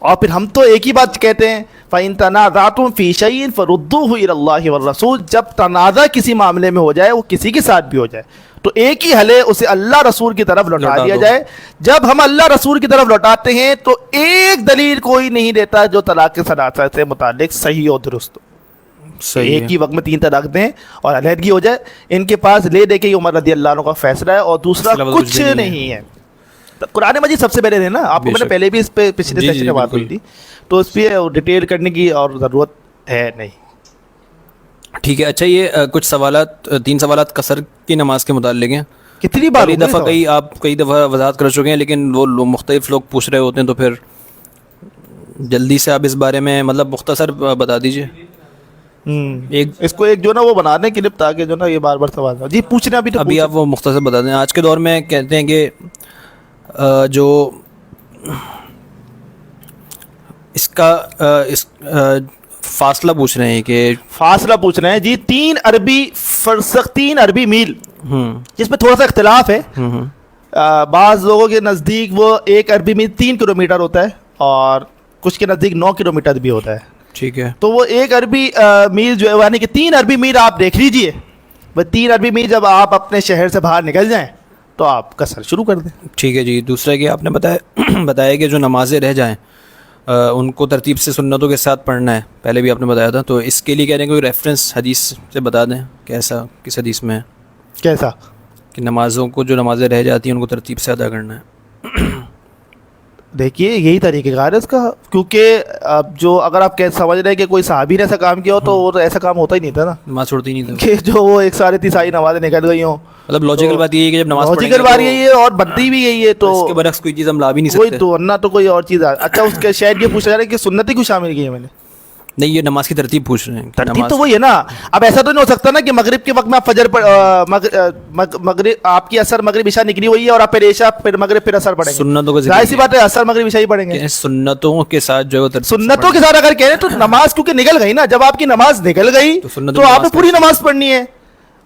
اور پھر ہم تو ایک ہی بات کہتے ہیں فَإِن تَنَازَعْتُمْ فِي شَيْءٍ فَرُدُّوهُ إِلَى اللَّهِ وَالرَّسُولِ، جب تنازع کسی معاملے میں ہو جائے، وہ کسی کے ساتھ بھی ہو جائے، تو ایک ہی حل ہے، اسے اللہ رسول کی طرف لوٹا دیا جائے۔ جب ہم اللہ رسول کی طرف لوٹاتے ہیں تو ایک دلیل کوئی نہیں دیتا جو طلاق ثلاثہ سے متعلق صحیح اور درست ہو۔ ایک ہی وقت میں 3 طلاق دیں اور علیحدگی ہو جائے، ان کے پاس لے دے کے عمر رضی اللہ عنہ کا فیصلہ ہے، اور دوسرا کچھ نہیں ہے۔ قرآن مجید سب سے پہلے ہے نا، آپ کو میں نے پہلے بھی اس پہ پچھلے سیشن میں بات ہوئی تھی، تو اس پہ ڈیٹیل کرنے کی اور ضرورت ہے نہیں۔ ٹھیک ہے۔ اچھا، یہ کچھ سوالات، 3 سوالات قصر کی نماز کے متعلق ہیں۔ کتنی بار کئی دفعہ وضاحت کر چکے ہیں، لیکن وہ مختلف لوگ پوچھ رہے ہوتے ہیں، تو پھر جلدی سے آپ اس بارے میں مطلب مختصر بتا دیجیے۔ اس کو ایک جو نا وہ بنا دیں کلپ، تاکہ جو نا یہ بار بار سوال جی پوچھنا ابھی آپ وہ مختصر بتا دیں۔ آج کے دور میں کہتے ہیں کہ جو اس کا فاصلہ پوچھ رہے ہیں، کہ فاصلہ پوچھ رہے ہیں جی 3 عربی فرسخ، 3 عربی میل، جس میں تھوڑا سا اختلاف ہے۔ بعض لوگوں کے نزدیک وہ 1 عربی میل 3 کلومیٹر ہوتا ہے، اور کچھ کے نزدیک 9 کلومیٹر بھی ہوتا ہے۔ ٹھیک ہے۔ تو وہ 1 عربی میل جو ہے، یعنی کہ 3 عربی میل آپ دیکھ لیجئے، وہ 3 عربی میل جب آپ اپنے شہر سے باہر نکل جائیں تو آپ قصر شروع کر دیں۔ ٹھیک ہے جی۔ دوسرا کہ آپ نے بتایا کہ جو نمازیں رہ جائیں ان کو ترتیب سے سنتوں کے ساتھ پڑھنا ہے، پہلے بھی آپ نے بتایا تھا، تو اس کے لیے کہہ رہے ہیں کوئی ریفرنس حدیث سے بتا دیں، کیسا کس حدیث میں ہے کیسا کہ نمازوں کو، جو نمازیں رہ جاتی ہیں ان کو ترتیب سے ادا کرنا ہے؟ دیکھیے یہی طریقہ کار ہے اس کا، کیونکہ اب جو اگر آپ سمجھ رہے ہیں کہ کوئی صحابی نے ایسا کام کیا ہو تو وہ تو ایسا کام ہوتا ہی نہیں تھا نا، نماز چھوڑتی نہیں تھی کہ جو وہ 1 سال ساری نمازیں نکل گئی ہوں۔ مطلب لاجیکل بات یہ ہے کہ جب نماز پڑھیں گے لاجیکل بات یہی ہے اور بنتی بھی یہی ہے، تو اس کے برعکس کوئی چیز ہم لا بھی نہیں کوئی سکتے۔ تو ورنہ تو کوئی اور چیز اچھا اس کے شاید یہ پوچھا جا رہا ہے کہ سنتیں کیوں شامل کی ہے میں نے؟ نہیں، یہ نماز کی ترتیب پوچھ رہے ہیں۔ ترتیب تو وہی ہے نا۔ اب ایسا تو نہیں ہو سکتا نا کہ مغرب کے وقت میں آپ فجر مغرب آپ کی اثر مغرب عشاء نکلی ہوئی ہے اور آپ پھر عشاء پھر مغرب پھر اثر پڑھیں گے، سنتوں کا ظاہر سی بات ہے اثر مغرب عشاء ہی پڑھیں گے۔ سنتوں کے ساتھ جو ہے سنتوں کے ساتھ اگر کہہ رہے تو نماز کیونکہ نکل گئی نا، جب آپ کی نماز نکل گئی تو آپ نے پوری نماز پڑھنی ہے۔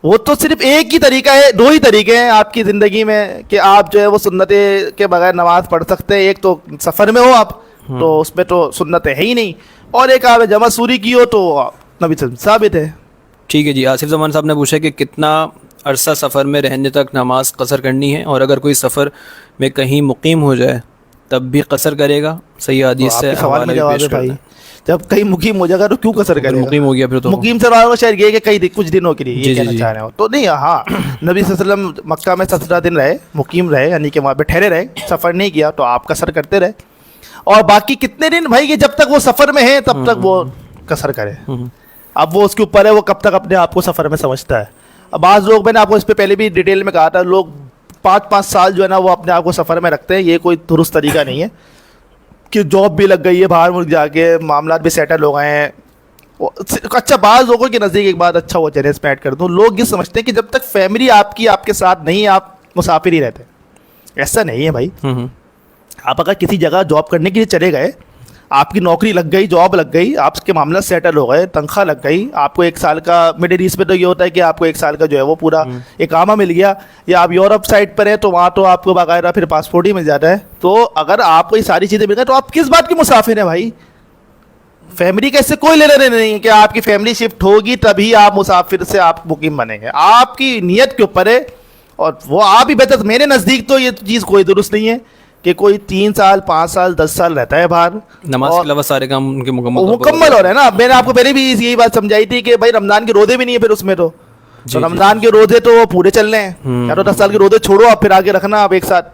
وہ تو صرف ایک ہی طریقہ ہے، 2 ہی طریقے ہیں آپ کی زندگی میں کہ آپ جو ہے وہ سنتیں کے بغیر نماز پڑھ سکتے ہیں۔ ایک تو سفر میں ہو آپ تو اس میں تو سنتیں ہے ہی نہیں، اور ایک آپ جمع سوری کی ہو تو نبی صلی اللہ علیہ وسلم ثابت ہے۔ ٹھیک ہے جی۔ آصف زمان صاحب نے پوچھا کہ کتنا عرصہ سفر میں رہنے تک نماز قصر کرنی ہے، اور اگر کوئی سفر میں کہیں مقیم ہو جائے تب بھی قصر کرے گا؟ صحیح حدیث سے سوال میں جواب ہے بھائی، جب کہیں مقیم ہو جائے گا تو کیوں قصر کرے گا؟ مقیم ہو گیا پھر تو مقیم سے مراد شاید یہ کہ کئی کچھ دنوں کے لیے یہ کہنا چاہ رہے ہو تو نہیں۔ ہاں نبی صلی اللہ علیہ وسلم مکہ میں 17 دن رہے، مقیم رہے، یعنی کہ وہاں پہ ٹھہرے رہے، سفر نہیں کیا، تو آپ قصر کرتے رہے۔ اور باقی کتنے دن بھائی، یہ جب تک وہ سفر میں ہے تب تک وہ قصر کرے۔ اب وہ اس کے اوپر ہے وہ کب تک اپنے آپ کو سفر میں سمجھتا ہے۔ اب بعض لوگ، میں نے آپ کو اس پہ پہلے بھی ڈیٹیل میں کہا تھا، لوگ 5-5 سال جو ہے نا وہ اپنے آپ کو سفر میں رکھتے ہیں، یہ کوئی درست طریقہ نہیں ہے کہ جاب بھی لگ گئی ہے باہر ملک جا کے، معاملات بھی سیٹل ہو گئے ہیں، اچھا بعض لوگوں کے نزدیک ایک بات اچھا وہ جنس میں ایڈ کر دوں، لوگ یہ سمجھتے ہیں کہ جب تک فیملی آپ کے ساتھ نہیں آپ مسافر ہی رہتے. ایسا نہیں ہے بھائی. آپ اگر کسی جگہ جاب کرنے کے لیے چلے گئے، آپ کی نوکری لگ گئی، جاب لگ گئی، آپ کے معاملات سیٹل ہو گئے، تنخواہ لگ گئی، آپ کو 1 سال کا، مڈل ایسٹ میں تو یہ ہوتا ہے کہ آپ کو 1 سال کا جو ہے وہ پورا اقامہ مل گیا، یا آپ یورپ سائڈ پر ہیں تو وہاں تو آپ کو باقاعدہ پھر پاسپورٹ ہی مل جاتا ہے. تو اگر آپ کو یہ ساری چیزیں مل گئی تو آپ کس بات کے مسافر ہیں بھائی؟ فیملی کا اس سے کوئی لینا دینا نہیں ہے کہ آپ کی فیملی شفٹ ہوگی تبھی آپ مسافر سے آپ مقیم بنیں گے. آپ کی نیت کے اوپر ہے، اور وہ آپ ہی بہتر. میرے نزدیک تو یہ چیز کوئی درست نہیں ہے کہ کوئی 3 سال 5 سال 10 سال رہتا ہے باہر، نماز کے علاوہ سارے کام ان کے مکمل ہو رہا ہے نا. میں نے آپ کو پہلے بھی یہی بات سمجھائی تھی کہ بھائی رمضان کے روزے بھی نہیں ہے پھر اس میں تو رمضان کے روزے تو وہ پورے چل رہے ہیں، یا تو 10 سال کے روزے چھوڑو آپ پھر آگے رکھنا آپ ایک ساتھ،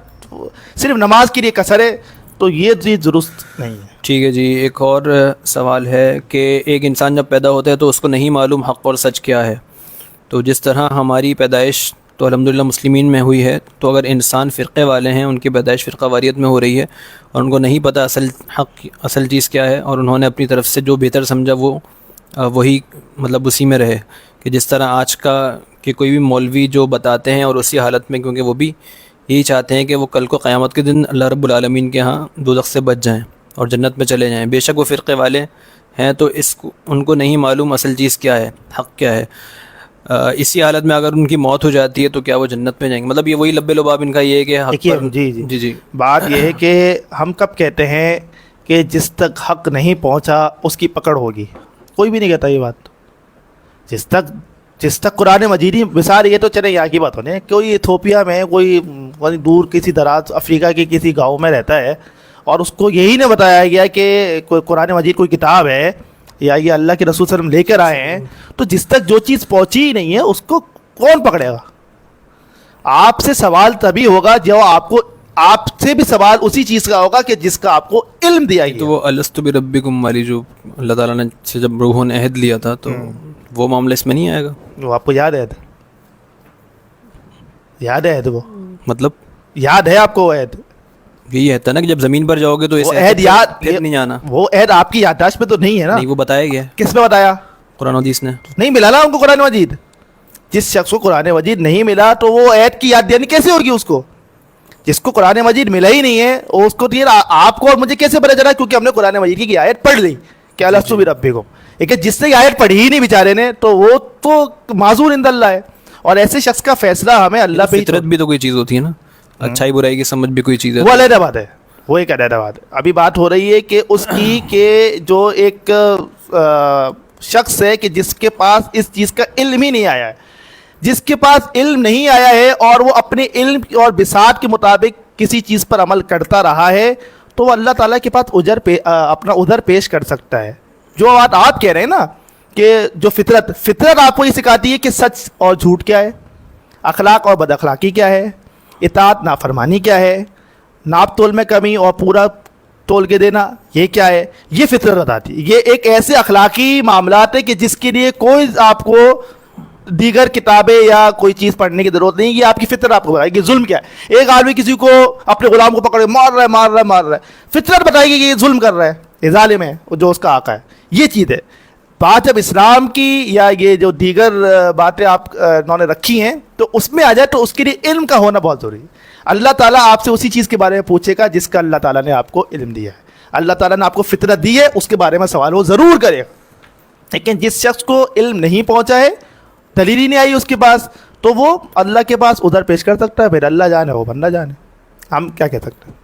صرف نماز کے لیے کسر ہے، تو یہ چیز درست نہیں ہے. ٹھیک ہے جی. ایک اور سوال ہے کہ ایک انسان جب پیدا ہوتا ہے تو اس کو نہیں معلوم حق اور سچ کیا ہے، تو جس طرح ہماری پیدائش تو الحمدللہ مسلمین میں ہوئی ہے، تو اگر انسان فرقے والے ہیں، ان کی پیدائش فرقہ واریت میں ہو رہی ہے اور ان کو نہیں پتہ اصل چیز کیا ہے، اور انہوں نے اپنی طرف سے جو بہتر سمجھا وہ وہی مطلب اسی میں رہے، کہ جس طرح آج کا کہ کوئی بھی مولوی جو بتاتے ہیں اور اسی حالت میں، کیونکہ وہ بھی یہی چاہتے ہیں کہ وہ کل کو قیامت کے دن اللہ رب العالمین کے ہاں دوزخ سے بچ جائیں اور جنت میں چلے جائیں. بے شک وہ فرقے والے ہیں تو ان کو نہیں معلوم اصل چیز کیا ہے، حق کیا ہے. اسی حالت میں اگر ان کی موت ہو جاتی ہے تو کیا وہ جنت میں جائیں گے؟ مطلب یہ وہی لب لباب ان کا یہ ہے کہ حق پر جی بات یہ ہے کہ ہم کب کہتے ہیں کہ جس تک حق نہیں پہنچا اس کی پکڑ ہوگی؟ کوئی بھی نہیں کہتا یہ بات. جس تک قرآن مجید ہی مثال، یہ تو چلے یہاں کی بات ہونے، کوئی ایتھوپیا میں کوئی دور کسی دراز افریقہ کے کسی گاؤں میں رہتا ہے اور اس کو یہی نہیں بتایا گیا کہ کوئی قرآن مجید کوئی کتاب ہے یا یہ اللہ کے رسول صلی اللہ علیہ وسلم لے کر آئے ہیں، تو جس تک جو چیز پہنچی ہی نہیں ہے اس کو کون پکڑے گا؟ آپ سے سوال تبھی ہوگا جو آپ سے بھی سوال اسی چیز کا ہوگا کہ جس کا آپ کو علم دیا گیا. تو وہ الست بربکم والی جو اللہ تعالیٰ نے سے جب روحوں نے عہد لیا تھا تو وہ معاملہ اس میں نہیں آئے گا؟ وہ آپ کو یاد ہے؟ وہ مطلب یاد ہے آپ کو وہ عہد؟ یہی ہے نا کہ جب زمین پر جاؤ گے تو وہ عہد یاد نہیں جانا. وہ عہد آپ کی یادداشت میں تو نہیں ہے نا؟ نہیں، وہ بتایا گیا. کس نے بتایا؟ قرآن حدیث نے. نہیں ملا نا ان کو قرآن مجید. جس شخص کو قرآن مجید نہیں ملا تو وہ عہد کی یاد دہانی کیسے ہوگی اس کو؟ جس کو قرآن مجید ملا ہی نہیں ہے اس کو آپ کو اور مجھے کیسے پتہ چلا؟ کیونکہ ہم نے قرآن مجید کی آیت پڑھ لی کہ الست بربکم. لیکن جس نے آیت پڑھی ہی نہیں بیچارے نے تو وہ تو معذور عند اللہ ہے. اور ایسے شخص کا فیصلہ ہمیں اللہ پہ. فطرت بھی تو کوئی چیز ہوتی ہے نا، اچھائی برائی کی سمجھ بھی کوئی چیز ہے. وہ علیحدہ بات ہے، وہ ایک علیحدہ بات ہے. ابھی بات ہو رہی ہے کہ اس کی کہ جو ایک شخص ہے کہ جس کے پاس اس چیز کا علم ہی نہیں آیا ہے، جس کے پاس علم نہیں آیا ہے اور وہ اپنے علم اور بساط کے مطابق کسی چیز پر عمل کرتا رہا ہے تو وہ اللہ تعالیٰ کے پاس اپنا عذر پیش کر سکتا ہے. جو بات آپ کہہ رہے ہیں نا کہ جو فطرت آپ کو یہ سکھاتی ہے کہ سچ اور جھوٹ کیا ہے، اخلاق اور بد اخلاقی کیا ہے، اطاعت نافرمانی کیا ہے، ناپ تول میں کمی اور پورا تول کے دینا یہ کیا ہے، یہ فطرت بتاتی ہے. یہ ایک ایسے اخلاقی معاملات ہے کہ جس کے لیے کوئی آپ کو دیگر کتابیں یا کوئی چیز پڑھنے کی ضرورت نہیں. یہ آپ کی فطرت آپ کو بتائے گی ظلم کیا ہے. ایک آدمی کسی کو اپنے غلام کو پکڑ کے مار رہا ہے، فطرت بتائے گی کہ یہ ظلم کر رہا ہے، یہ ظالم ہے جو اس کا آقا ہے. یہ چیز ہے. بات جب اسلام کی یا یہ جو دیگر باتیں آپ انہوں نے رکھی ہیں تو اس میں آ جائے تو اس کے لیے علم کا ہونا بہت ضروری ہے. اللہ تعالیٰ آپ سے اسی چیز کے بارے میں پوچھے گا جس کا اللہ تعالیٰ نے آپ کو علم دیا ہے. اللہ تعالیٰ نے آپ کو فطرت دی ہے، اس کے بارے میں سوال وہ ضرور کرے گا. لیکن جس شخص کو علم نہیں پہنچا ہے، دلیل ہی نہیں آئی اس کے پاس، تو وہ اللہ کے پاس عذر پیش کر سکتا ہے. پھر اللہ جانے وہ بندہ جانے، ہم کیا کہہ سکتے ہیں؟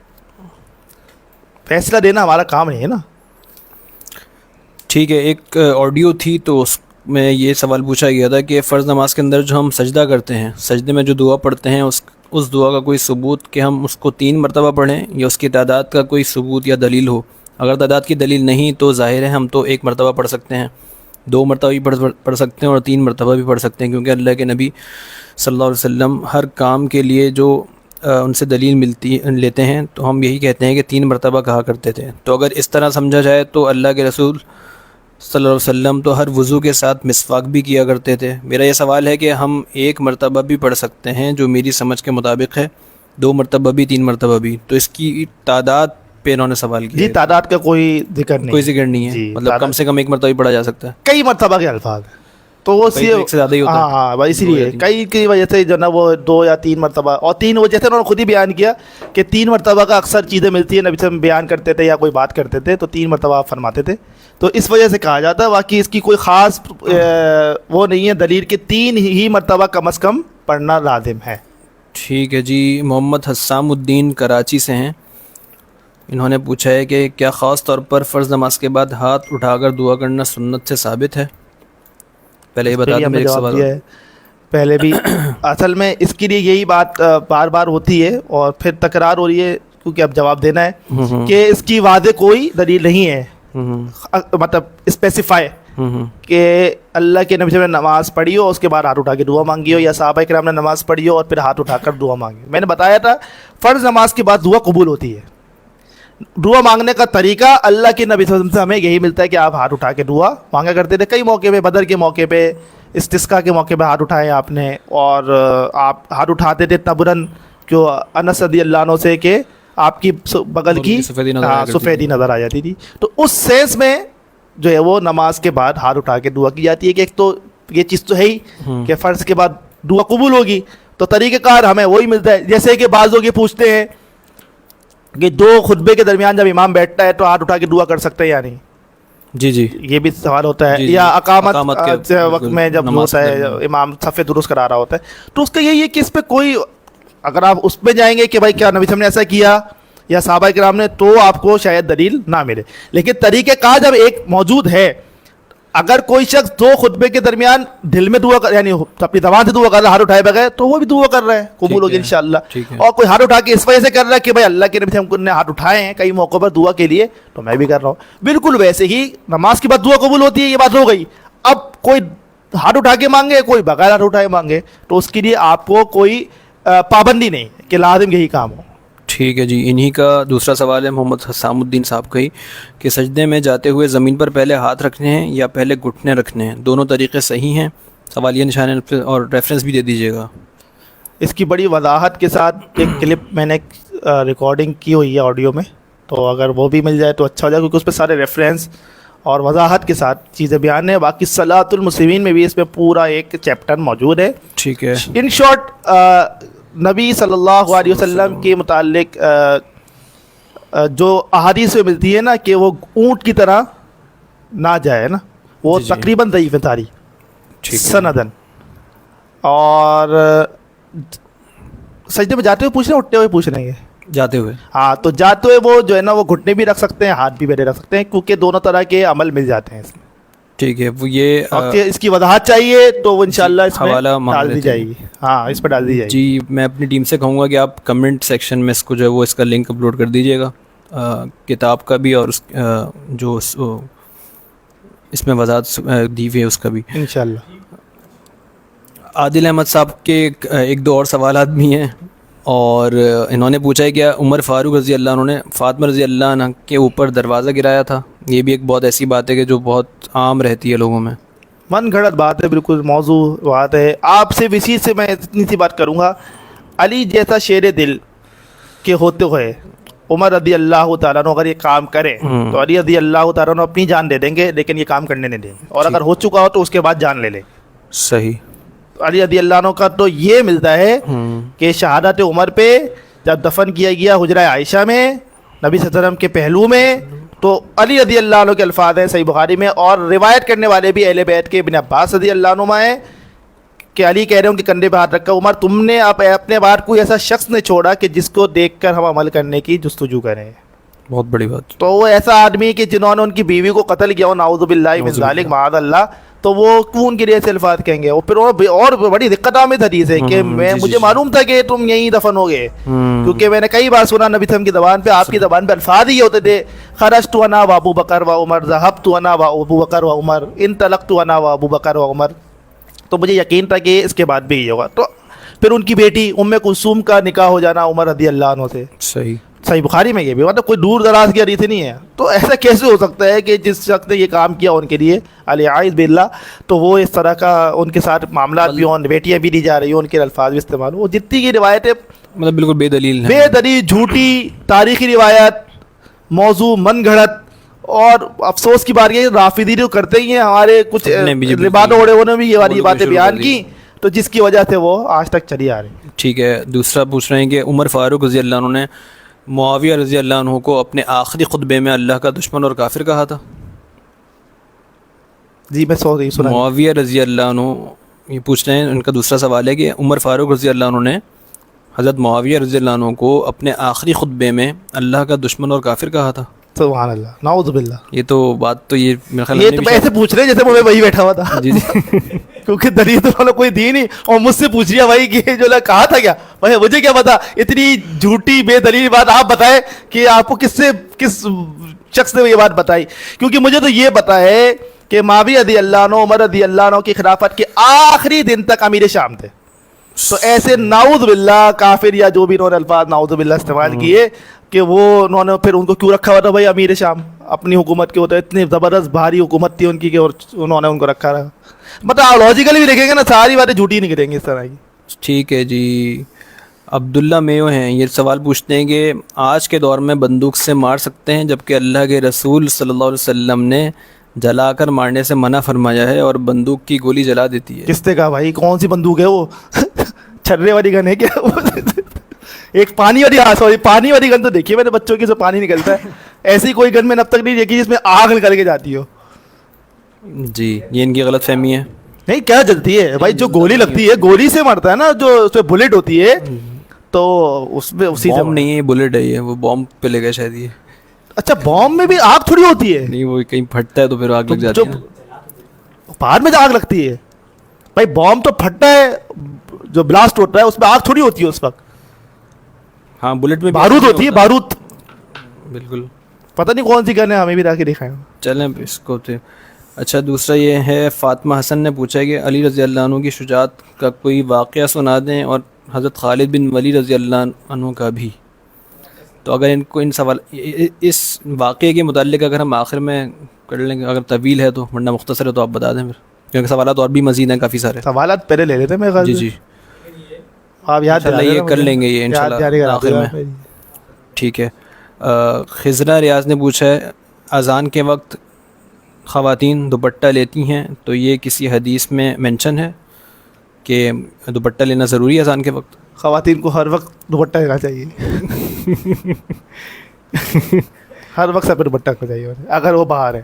فیصلہ دینا ہمارا کام نہیں ہے نا. ٹھیک ہے. ایک آڈیو تھی تو اس میں یہ سوال پوچھا گیا تھا کہ فرض نماز کے اندر جو ہم سجدہ کرتے ہیں، سجدے میں جو دعا پڑھتے ہیں، اس دعا کا کوئی ثبوت کہ ہم اس کو 3 مرتبہ پڑھیں یا اس کی تعداد کا کوئی ثبوت یا دلیل ہو؟ اگر تعداد کی دلیل نہیں تو ظاہر ہے ہم تو 1 مرتبہ پڑھ سکتے ہیں، 2 مرتبہ بھی پڑھ سکتے ہیں اور 3 مرتبہ بھی پڑھ سکتے ہیں، کیونکہ اللہ کے نبی صلی اللہ علیہ وسلم ہر کام کے لیے جو ان سے دلیل لیتے ہیں تو ہم یہی کہتے ہیں کہ 3 مرتبہ کہا کرتے تھے. تو اگر اس طرح سمجھا جائے تو اللہ کے رسول صلی اللہ علیہ وسلم تو ہر وضو کے ساتھ مسواک بھی کیا کرتے تھے. میرا یہ سوال ہے کہ ہم 1 مرتبہ بھی پڑھ سکتے ہیں جو میری سمجھ کے مطابق ہے، 2 مرتبہ بھی، 3 مرتبہ بھی، تو اس کی تعداد پہ انہوں نے سوال کیا جی ہے؟ تعداد کا کوئی ذکر نہیں، کوئی ذکر نہیں ہے، جی مطلب کم سے کم ایک مرتبہ پڑھا جا سکتا ہے، کئی مرتبہ کے الفاظ ہیں تو وہ کئی تو ایک سے زیادہ ہی ہوتا ہے، ہاں ہاں بھائی اسی دو یا لیے تین۔ کئی کی وجہ سے جو نا وہ 2 یا 3 مرتبہ، اور 3 وہ جیسے انہوں نے خود ہی بیان کیا کہ 3 مرتبہ کا اکثر چیزیں ملتی ہیں، نبی سے ہم بیان کرتے تھے یا کوئی بات کرتے تھے تو 3 مرتبہ آپ فرماتے تھے، تو اس وجہ سے کہا جاتا ہے، باقی اس کی کوئی خاص وہ نہیں ہے دلیل کہ 3 ہی مرتبہ کم از کم پڑھنا لازم ہے۔ ٹھیک ہے جی، محمد حسام الدین کراچی سے ہیں، انہوں نے پوچھا ہے کہ کیا خاص طور پر فرض نماز کے بعد ہاتھ اٹھا کر دعا کرنا سنت سے ثابت ہے؟ پہلے یہ اس پہ بتا بھی دیں، ہم نے میرے ایک جواب سوال دیا ہے پہلے بھی، اصل میں اس کے لیے یہی بات بار بار ہوتی ہے اور پھر تکرار ہو رہی ہے کیونکہ اب جواب دینا ہے کہ اس کی واضح کوئی دلیل نہیں ہے، مطلب اسپیسیفائی کہ اللہ کے نبی سے نماز پڑھی ہو اس کے بعد ہاتھ اٹھا کے دعا مانگی ہو، یا صحابہ کرام نے نماز پڑھی ہو اور پھر ہاتھ اٹھا کر دعا مانگی۔ میں نے بتایا تھا فرض نماز کے بعد دعا قبول ہوتی ہے، دعا مانگنے کا طریقہ اللہ کے نبی صلی اللہ علیہ وسلم سے ہمیں یہی ملتا ہے کہ آپ ہاتھ اٹھا کے دعا مانگا کرتے تھے، کئی موقع پہ، بدر کے موقع پہ، استسقاء کے موقع پہ ہاتھ اٹھائے آپ نے، اور آپ ہاتھ اٹھاتے تھے تبرن جو انس رضی اللہ عنہ سے کہ آپ کی بغل کی سفیدی نظر آ جاتی تھی، تو اس سینس میں جو ہے وہ نماز کے بعد ہاتھ اٹھا کے دعا کی جاتی ہے کہ ایک تو یہ چیز تو ہے ہی کہ فرض کے بعد دعا قبول ہوگی، تو طریقہ کار ہمیں وہی ملتا ہے، جیسے کہ بعض لوگ یہ پوچھتے ہیں کہ 2 خطبے کے درمیان جب امام بیٹھتا ہے تو ہاتھ اٹھا کے دعا کر سکتے ہیں یا نہیں، جی جی یہ بھی سوال ہوتا ہے، جی یا اقامت کے وقت میں جب نماز ہوتا کے ہے درمیان۔ امام صف درست کرا رہا ہوتا ہے، تو اس کا یہی ہے کہ اس پہ کوئی، اگر آپ اس پہ جائیں گے کہ بھائی کیا نبی صلی اللہ علیہ وسلم نے ایسا کیا یا صحابہ کرام نے، تو آپ کو شاید دلیل نہ ملے، لیکن طریقہ کار جب ایک موجود ہے، اگر کوئی شخص 2 خطبے کے درمیان دل میں دعا یعنی اپنی زبان سے دعا کر رہا ہے ہاتھ اٹھائے بغیر، تو وہ بھی دعا کر رہا ہے، قبول ہوگی انشاءاللہ۔ اور کوئی ہاتھ اٹھا کے اس وجہ سے کر رہا ہے کہ بھائی اللہ کے نبی سے ہم نے ہاتھ اٹھائے ہیں کئی موقعوں پر دعا کے لیے، تو میں بھی کر رہا ہوں، بالکل ویسے ہی نماز کے بعد دعا قبول ہوتی ہے، یہ بات ہو گئی۔ اب کوئی ہاتھ اٹھا کے مانگے، کوئی بغیر ہاتھ اٹھائے مانگے، تو اس کے لیے آپ کو کوئی پابندی نہیں کہ لازم یہی کام ہو۔ ٹھیک ہے جی، انہی کا دوسرا سوال ہے محمد حسام الدین صاحب کا ہی، کہ سجدے میں جاتے ہوئے زمین پر پہلے ہاتھ رکھنے ہیں یا پہلے گھٹنے رکھنے ہیں، دونوں طریقے صحیح ہیں؟ سوالیہ نشان اور ریفرنس بھی دے دیجیے گا۔ اس کی بڑی وضاحت کے ساتھ ایک کلپ میں نے ریکارڈنگ کی ہوئی ہے آڈیو میں، تو اگر وہ بھی مل جائے تو اچھا ہو جائے، کیونکہ اس پہ سارے ریفرنس اور وضاحت کے ساتھ چیزیں بیان ہیں، باقی صلاۃ المسلمین میں بھی اس میں پورا ایک چیپٹر موجود ہے۔ ٹھیک ہے، ان شارٹ نبی صلی اللہ علیہ وسلم کے متعلق جو احادیث میں ملتی ہے نا کہ وہ اونٹ کی طرح نہ جائے نا، وہ جی جی، تقریباً ضعیف ہے تاری ٹھیک ہے، سندن، اور سجدے میں جاتے ہوئے پوچھ رہے ہیں اٹھتے ہوئے پوچھ رہے ہیں؟ جاتے ہوئے، ہاں، تو جاتے ہوئے وہ جو ہے نا وہ گھٹنے بھی رکھ سکتے ہیں، ہاتھ بھی بیٹھے رکھ سکتے ہیں، کیونکہ دونوں طرح کے عمل مل جاتے ہیں اس میں۔ ٹھیک ہے، وہ یہ اور اس کی وضاحت چاہیے تو وہ انشاءاللہ اس میں حوالہ مانگ ڈال دی لیتے ہیں۔ جائے گی، ہاں اس پہ ڈال دی جائے گی۔ جی، میں اپنی ٹیم سے کہوں گا کہ آپ کمنٹ سیکشن میں اس کو جو ہے وہ اس کا لنک اپلوڈ کر دیجیے گا، کتاب کا بھی اور جو اس میں وضاحت دی ہوئی ہے اس کا بھی۔ انشاءاللہ۔ عادل احمد صاحب کے ایک دو اور سوالات بھی ہیں، اور انہوں نے پوچھا ہے کہ عمر فاروق رضی اللہ عنہ نے فاطمہ رضی اللہ عنہ کے اوپر دروازہ گرایا تھا؟ یہ بھی ایک بہت ایسی بات ہے کہ جو بہت عام رہتی ہے لوگوں میں۔ من گھڑت بات ہے، بالکل موضوع بات ہے۔ آپ سے اسی سے میں اتنی سی بات کروں گا، علی جیسا شیر دل کے ہوتے ہوئے عمر رضی اللہ تعالیٰ عنہ اگر یہ کام کریں تو علی رضی اللہ تعالیٰ عنہ اپنی جان دے دیں گے، لیکن یہ کام کرنے نہیں دیں گے، اور اگر ہو چکا ہو تو اس کے بعد جان لے لیں۔ صحیح۔ علی رضی اللہ عنہ کا تو یہ ملتا ہے کہ شہادت عمر پہ جب دفن کیا گیا حجرہ عائشہ میں نبی صلی اللہ علیہ وسلم کے پہلو میں، تو علی رضی اللہ عنہ کے الفاظ ہیں صحیح بخاری میں، اور روایت کرنے والے بھی اہل بیت کے ابن عباس رضی اللہ عنہما ہیں کہ علی کہہ رہے ہیں ان کے کندھے پہ ہاتھ رکھا، عمر تم نے اپنے بعد کوئی ایسا شخص نے چھوڑا کہ جس کو دیکھ کر ہم عمل کرنے کی جستجو کریں۔ بہت بڑی بات۔ تو وہ ایسا آدمی کہ جنہوں نے ان کی بیوی کو قتل کیا ہو، نعوذ باللہ من ذالک، معاذ اللہ، تو وہ کیوں ان کے لیے ایسے الفاظ کہیں گے؟ اور پھر اور بڑی دقت آمد حدیث ہے کہ مجھے معلوم تھا کہ تم یہیں دفن ہو گئے، کیونکہ میں نے کئی بار سنا نبی صلی اللہ علیہ وسلم کی زبان پہ، آپ کی زبان پہ الفاظ ہی ہوتے تھے، خرجت انا و ابو بکر و عمر، ذهبت انا و ابو بکر و عمر، انطلقت انا و ابو بکر و عمر۔ تو مجھے یقین تھا کہ اس کے بعد بھی یہ ہوگا۔ تو پھر ان کی بیٹی ام کلثوم کا نکاح ہو جانا عمر رضی اللہ عنہ سے، صحیح۔ صحیح بخاری میں یہ بھی، مطلب کوئی دور دراز کی حدیث نہیں ہے۔ تو ایسا کیسے ہو سکتا ہے کہ جس شخص نے یہ کام کیا ان کے لیے الیاذ باللہ، تو وہ اس طرح کا ان کے ساتھ معاملات بھی ہوں، بیٹیاں بھی دی جا رہی ہوں، ان کے الفاظ بھی استعمال ہوں، وہ جتنی کی روایتیں مطلب بالکل بے دلیل ہے، بے دلیل، جھوٹی تاریخی روایت موضوع من گھڑت. اور افسوس کی بات یہ رافضی جو کرتے ہی ہیں, ہمارے کچھ لبادہ اوڑے انہوں نے بھی یہ والی باتیں بیان کی, تو جس کی وجہ سے وہ آج تک چلی آ رہی. ٹھیک ہے. دوسرا پوچھ رہے ہیں کہ عمر فاروق رضی اللہ عنہ نے معاویہ رضی اللہ عنہ کو اپنے آخری خطبے میں اللہ کا دشمن اور کافر کہا تھا. جی میں سنا. معاویہ رضی اللہ عنہ یہ پوچھ رہے ہیں, ان کا دوسرا سوال ہے کہ عمر فاروق رضی اللہ عنہ نے حضرت معاویہ رضی اللہ عنہ کو اپنے آخری خطبے میں اللہ کا دشمن اور کافر کہا تھا. سبحان اللہ, نعوذ باللہ. یہ تو بات تو یہ میرے خیال یہ تو ایسے پوچھ رہے ہیں جیسے میں وہی بیٹھا ہوا تھا. جی کیونکہ دلیل تو انہوں نے کوئی دی نہیں, اور مجھ سے پوچھ رہا بھائی کہ جو کہا تھا کیا. بھائی مجھے کیا پتا, اتنی جھوٹی بے دلیل بات آپ بتائیں کہ آپ کو کس شخص نے یہ بات بتائی. کیونکہ مجھے تو یہ پتا ہے کہ معاویہ رضی اللہ عنہ, عمر رضی اللہ عنہ کی خلافت کے آخری دن تک امیر شام تھے. تو ایسے نعوذ باللہ کافر یا جو بھی انہوں نے الفاظ نعوذ باللہ استعمال کیے کہ وہ انہوں نے پھر ان کو کیوں رکھا ہوا تھا بھائی امیر شام اپنی حکومت کے. ہوتا ہے اتنی زبردست بھاری حکومت تھی ان کی کہ انہوں نے ان کو رکھا رہا. مطلب لاجیکلی بھی دیکھیں گے نا, ساری باتیں جھوٹی نہیں کریں گے اس طرح کی. ٹھیک ہے جی. عبداللہ میو ہیں, یہ سوال پوچھتے ہیں کہ آج کے دور میں بندوق سے مار سکتے ہیں جبکہ اللہ کے رسول صلی اللہ علیہ وسلم نے جلا کر مارنے سے منع فرمایا ہے اور بندوق کی گولی جلا دیتی ہے. کس نے کہا بھائی, کون سی بندوق ہے وہ؟ چھرے والی گن ہے کیا؟ ایک پانی والی, سوری پانی والی گن تو دیکھیے میں نے بچوں کی, سے پانی نکلتا ہے. ایسی کوئی گن میں نے اب تک نہیں دیکھی جس میں آگ نکل کے جاتی ہو. جی یہ ان کی غلط فہمی ہے. نہیں کیا جلتی ہے بھائی, جو گولی لگتی ہے گولی سے مرتا ہے نا, جو اس پہ بلٹ ہوتی ہے تو اس میں اسی سے. بوم نہیں ہے, بلٹ ہے یہ, وہ بوم پہ لے گا شاید یہ. اچھا بوم میں بھی آگ تھوڑی ہوتی ہے. نہیں وہ کہیں پھٹتا ہے تو پھر آگ لگ جاتی ہے. پہاڑ میں جو آگ لگتی ہے بھائی, بوم تو پھٹتا ہے, جو بلاسٹ ہوتا ہے اس میں آگ تھوڑی ہوتی ہے اس وقت. ہاں بلٹ میں بارود ہوتی ہے, بارود. بالکل. پتہ نہیں کون سی گن ہے, ہمیں بھی لا کے دکھائیں. چلیں اس کو تو. اچھا دوسرا یہ ہے, فاطمہ حسن نے پوچھا ہے کہ علی رضی اللہ عنہ کی شجاعت کا کوئی واقعہ سنا دیں اور حضرت خالد بن ولی رضی اللہ عنہ کا بھی. تو اگر ان کو ان سوال اس واقعے کے متعلق اگر ہم آخر میں کر لیں گے, اگر طویل ہے تو, ورنہ مختصر ہے تو آپ بتا دیں پھر, کیونکہ سوالات اور بھی مزید ہیں کافی سارے. سوالات پہلے لے لیتے ہیں میرے خیال سے. جی آپ یاد یہ کر لیں گے یہ انشاءاللہ آخر میں. ٹھیک ہے. خضرہ ریاض نے پوچھا ہے اذان کے وقت خواتین دوپٹہ لیتی ہیں, تو یہ کسی حدیث میں مینشن ہے کہ دوپٹہ لینا ضروری ہے اذان کے وقت؟ خواتین کو ہر وقت دوپٹہ لینا چاہیے. ہر وقت سب دوپٹہ کو چاہیے اگر وہ باہر ہے.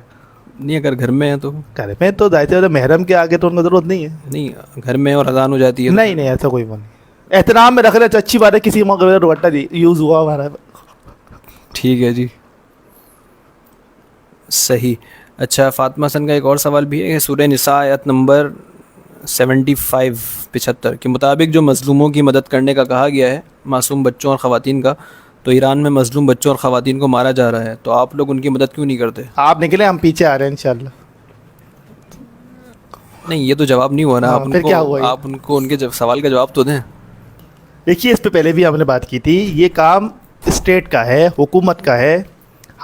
نہیں اگر گھر میں ہے تو, گھر میں تو ظاہر ہے محرم کے آگے تو ان کو ضرورت نہیں ہے. نہیں گھر میں اور اذان ہو جاتی ہے. نہیں نہیں ایسا کوئی وہ نہیں. احترام میں رکھ رہے تو اچھی بات ہے, کسی موقع پہ دوپٹہ یوز ہوا ہمارا. ٹھیک ہے جی صحیح. اچھا فاطمہ حسن کا ایک اور سوال بھی ہے کہ سورہ نساء آیت نمبر 75 کے مطابق جو مظلوموں کی مدد کرنے کا کہا گیا ہے معصوم بچوں اور خواتین کا, تو ایران میں مظلوم بچوں اور خواتین کو مارا جا رہا ہے, تو آپ لوگ ان کی مدد کیوں نہیں کرتے؟ آپ نکلے, ہم پیچھے آ رہے ہیں انشاءاللہ. نہیں یہ تو جواب نہیں ہوا نا. آپ ان کو ان کے سوال کا جواب تو دیں. دیکھیے اس پہ پہلے بھی ہم نے بات کی تھی, یہ کام اسٹیٹ کا ہے, حکومت کا ہے.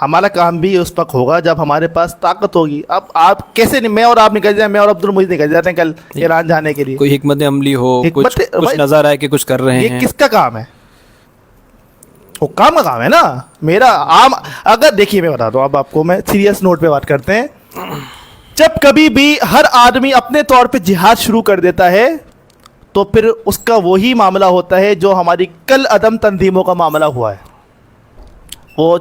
ہمارا کام بھی اس وقت ہوگا جب ہمارے پاس طاقت ہوگی. اب آپ کیسے, میں اور آپ نکل جائیں, میں اور عبد المجید نکل جاتے ہیں کل ایران جانے کے لیے, کوئی حکمت عملی ہو, کچھ نظر آئے کہ کچھ کر رہے ہیں. یہ کس کا کام ہے؟ حکام کا کام ہے نا. میرا عام, اگر دیکھیے میں بتا دوں اب آپ کو, میں سیریس نوٹ پہ بات کرتے ہیں. جب کبھی بھی ہر آدمی اپنے طور پہ جہاد شروع کر دیتا ہے تو پھر اس کا وہی معاملہ ہوتا ہے جو ہماری کل عدم تنظیموں کا معاملہ ہوا ہے. وہ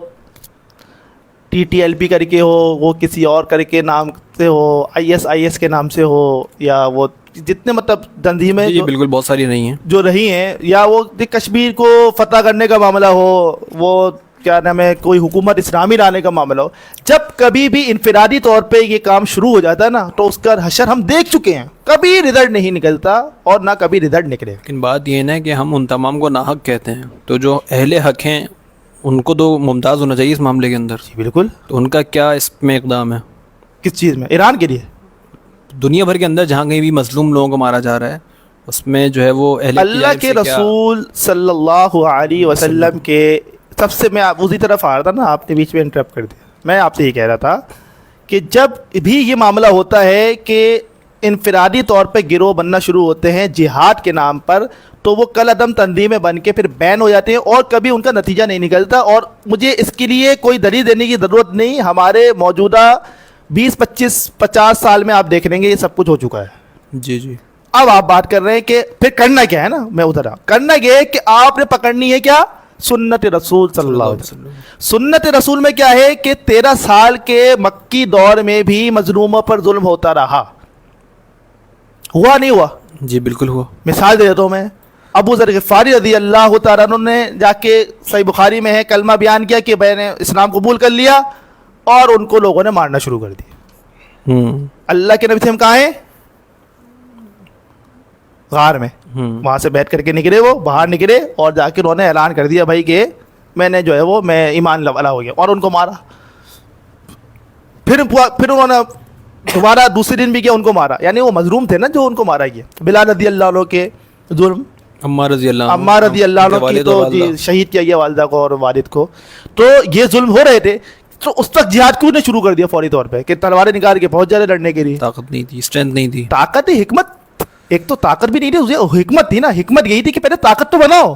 TTLP کر کے ہو, وہ کسی اور کر کے نام سے ہو, IS کے نام سے ہو, یا وہ جتنے مطلب تنظیمیں بالکل بہت ساری رہی ہیں جو رہی ہیں, یا وہ کشمیر کو فتح کرنے کا معاملہ ہو, وہ کیا نام ہے کوئی حکومت اسلامی لانے کا معاملہ ہو, جب کبھی بھی انفرادی طور پہ یہ کام شروع ہو جاتا ہے نا تو اس کا حشر ہم دیکھ چکے ہیں. کبھی رزلٹ نہیں نکلتا اور نہ کبھی رزلٹ نکلے. لیکن بات یہ ہے کہ ہم ان تمام کو ناحق کہتے ہیں, تو جو اہل حق ہیں ان کو تو ممتاز ہونا چاہیے اس معاملے کے اندر. جی بالکل. تو ان کا کیا اس میں اقدام ہے؟ کس چیز میں؟ ایران کے لیے, دنیا بھر کے اندر جہاں کہیں بھی مظلوم لوگوں کو مارا جا رہا ہے اس میں جو ہے وہ اللہ کے رسول صلی اللہ علیہ وسلم کے سب سے, میں اسی طرف آ رہا تھا نا, آپ نے بیچ میں انٹرپٹ کر دیا. میں آپ سے یہ کہہ رہا تھا کہ جب بھی یہ معاملہ ہوتا ہے کہ انفرادی طور پہ گروہ بننا شروع ہوتے ہیں جہاد کے نام پر, تو وہ کل عدم تنظیمیں بن کے پھر بین ہو جاتے ہیں اور کبھی ان کا نتیجہ نہیں نکلتا. اور مجھے اس کے لیے کوئی دلیل دینے کی ضرورت نہیں, ہمارے موجودہ 20-25-50 سال میں آپ دیکھ لیں گے یہ سب کچھ ہو چکا ہے. جی جی. اب آپ بات کر رہے ہیں کہ پھر کرنا کیا ہے نا, میں ادھر کرنا یہ ہے کہ آپ نے پکڑنی ہے کیا, سنت رسول صلی اللہ علیہ وسلم. سنت رسول میں کیا ہے کہ 13 سال کے مکی دور میں بھی مظلوموں پر ظلم ہوتا رہا, ہوا نہیں ہوا؟ جی بالکل ہوا. مثال دے دیتا ہوں میں, ابو ذر غفاری رضی اللہ تعالیٰ عنہ نے جا کے صحیح بخاری میں ہے کلمہ بیان کیا کہ میں نے اسلام قبول کر لیا, اور ان کو لوگوں نے مارنا شروع کر دیا. اللہ کے نبی سے ہم کہاں ہیں؟ غار میں. وہاں سے بیٹھ کر کے نکلے, وہ باہر نکلے اور جا کے انہوں نے اعلان کر دیا بھائی کہ میں نے جو ہے وہ میں ایمان والا ہو گیا, اور ان کو مارا. پھر انہوں نے دوبارہ دوسرے دن بھی کیا, ان کو مارا. یعنی وہ مظلوم تھے نا جو ان کو مارا گیا. بلال رضی اللہ عنہ کے ظلم, عمار رضی اللہ عنہ کی تو شہید کیا گیا والدہ کو اور والد کو, تو یہ ظلم ہو رہے تھے. تو اس وقت جہاد کیوں نے شروع کر دیا فوری طور پہ کہ تلواریں نکال کے پہنچ جا رہے لڑنے کے لیے؟ طاقت نہیں تھی, اسٹرینتھ نہیں تھی. طاقت ہی, حکمت. ایک تو طاقت بھی نہیں تھی, حکمت تھی نا. حکمت یہی تھی کہ پہلے طاقت تو بناؤ,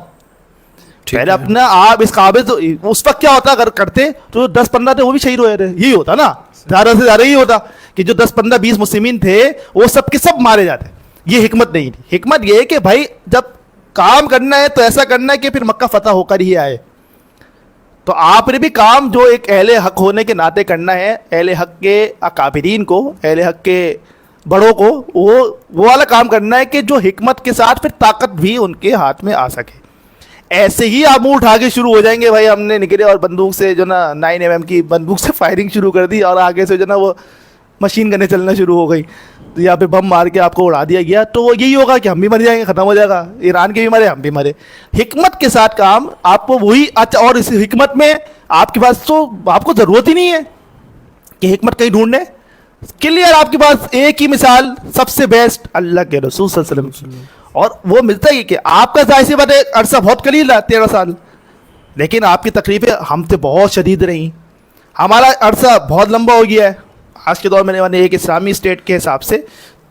پہلے اپنا آپ اس قابل. تو اس وقت کیا ہوتا اگر کرتے تو 10-15 تھے وہ بھی شہید ہوئے تھے, یہی ہوتا نا, زیادہ سے زیادہ یہی ہوتا کہ جو 10-15-20 مسلمین تھے وہ سب کے سب مارے جاتے. یہ حکمت نہیں تھی. حکمت یہ ہے کہ بھائی جب کام کرنا ہے تو ایسا کرنا ہے کہ پھر مکہ فتح ہو کر ہی آئے. تو آپ نے بھی کام جو ایک اہل حق ہونے کے ناطے کرنا ہے, اہل حق کے اکابرین کو, اہل حق کے بڑوں کو وہ والا کام کرنا ہے کہ جو حکمت کے ساتھ پھر طاقت بھی ان کے ہاتھ میں آ سکے. ایسے ہی آپ منہ اٹھا کے شروع ہو جائیں گے بھائی ہم نے نکلے اور بندوق سے جو نا 9mm کی بندوق سے فائرنگ شروع کر دی, اور آگے سے جو نا وہ مشین گنیں چلنا شروع ہو گئی, یا پھر بم مار کے آپ کو اڑا دیا گیا, تو وہ یہی ہوگا کہ ہم بھی مر جائیں گے, ختم ہو جائے گا, ایران کے بھی مرے ہم بھی مرے. حکمت کے ساتھ کام آپ کو وہی. اچھا, اور اس حکمت میں آپ کے پاس تو آپ کو ضرورت ہی نہیں ہے کہ حکمت کہیں ڈھونڈنے. کلیئر آپ کے پاس ایک ہی مثال سب سے بیسٹ, اللہ کے رسول صلی اللہ علیہ وسلم. اور وہ ملتا ہی کہ آپ کا ظاہر سی بات ہے عرصہ بہت قلیل رہا 13 سال, لیکن آپ کی تکلیفیں ہم سے بہت شدید رہیں. ہمارا عرصہ بہت لمبا ہو گیا ہے آج کے دور میں ایک اسلامی اسٹیٹ کے حساب سے.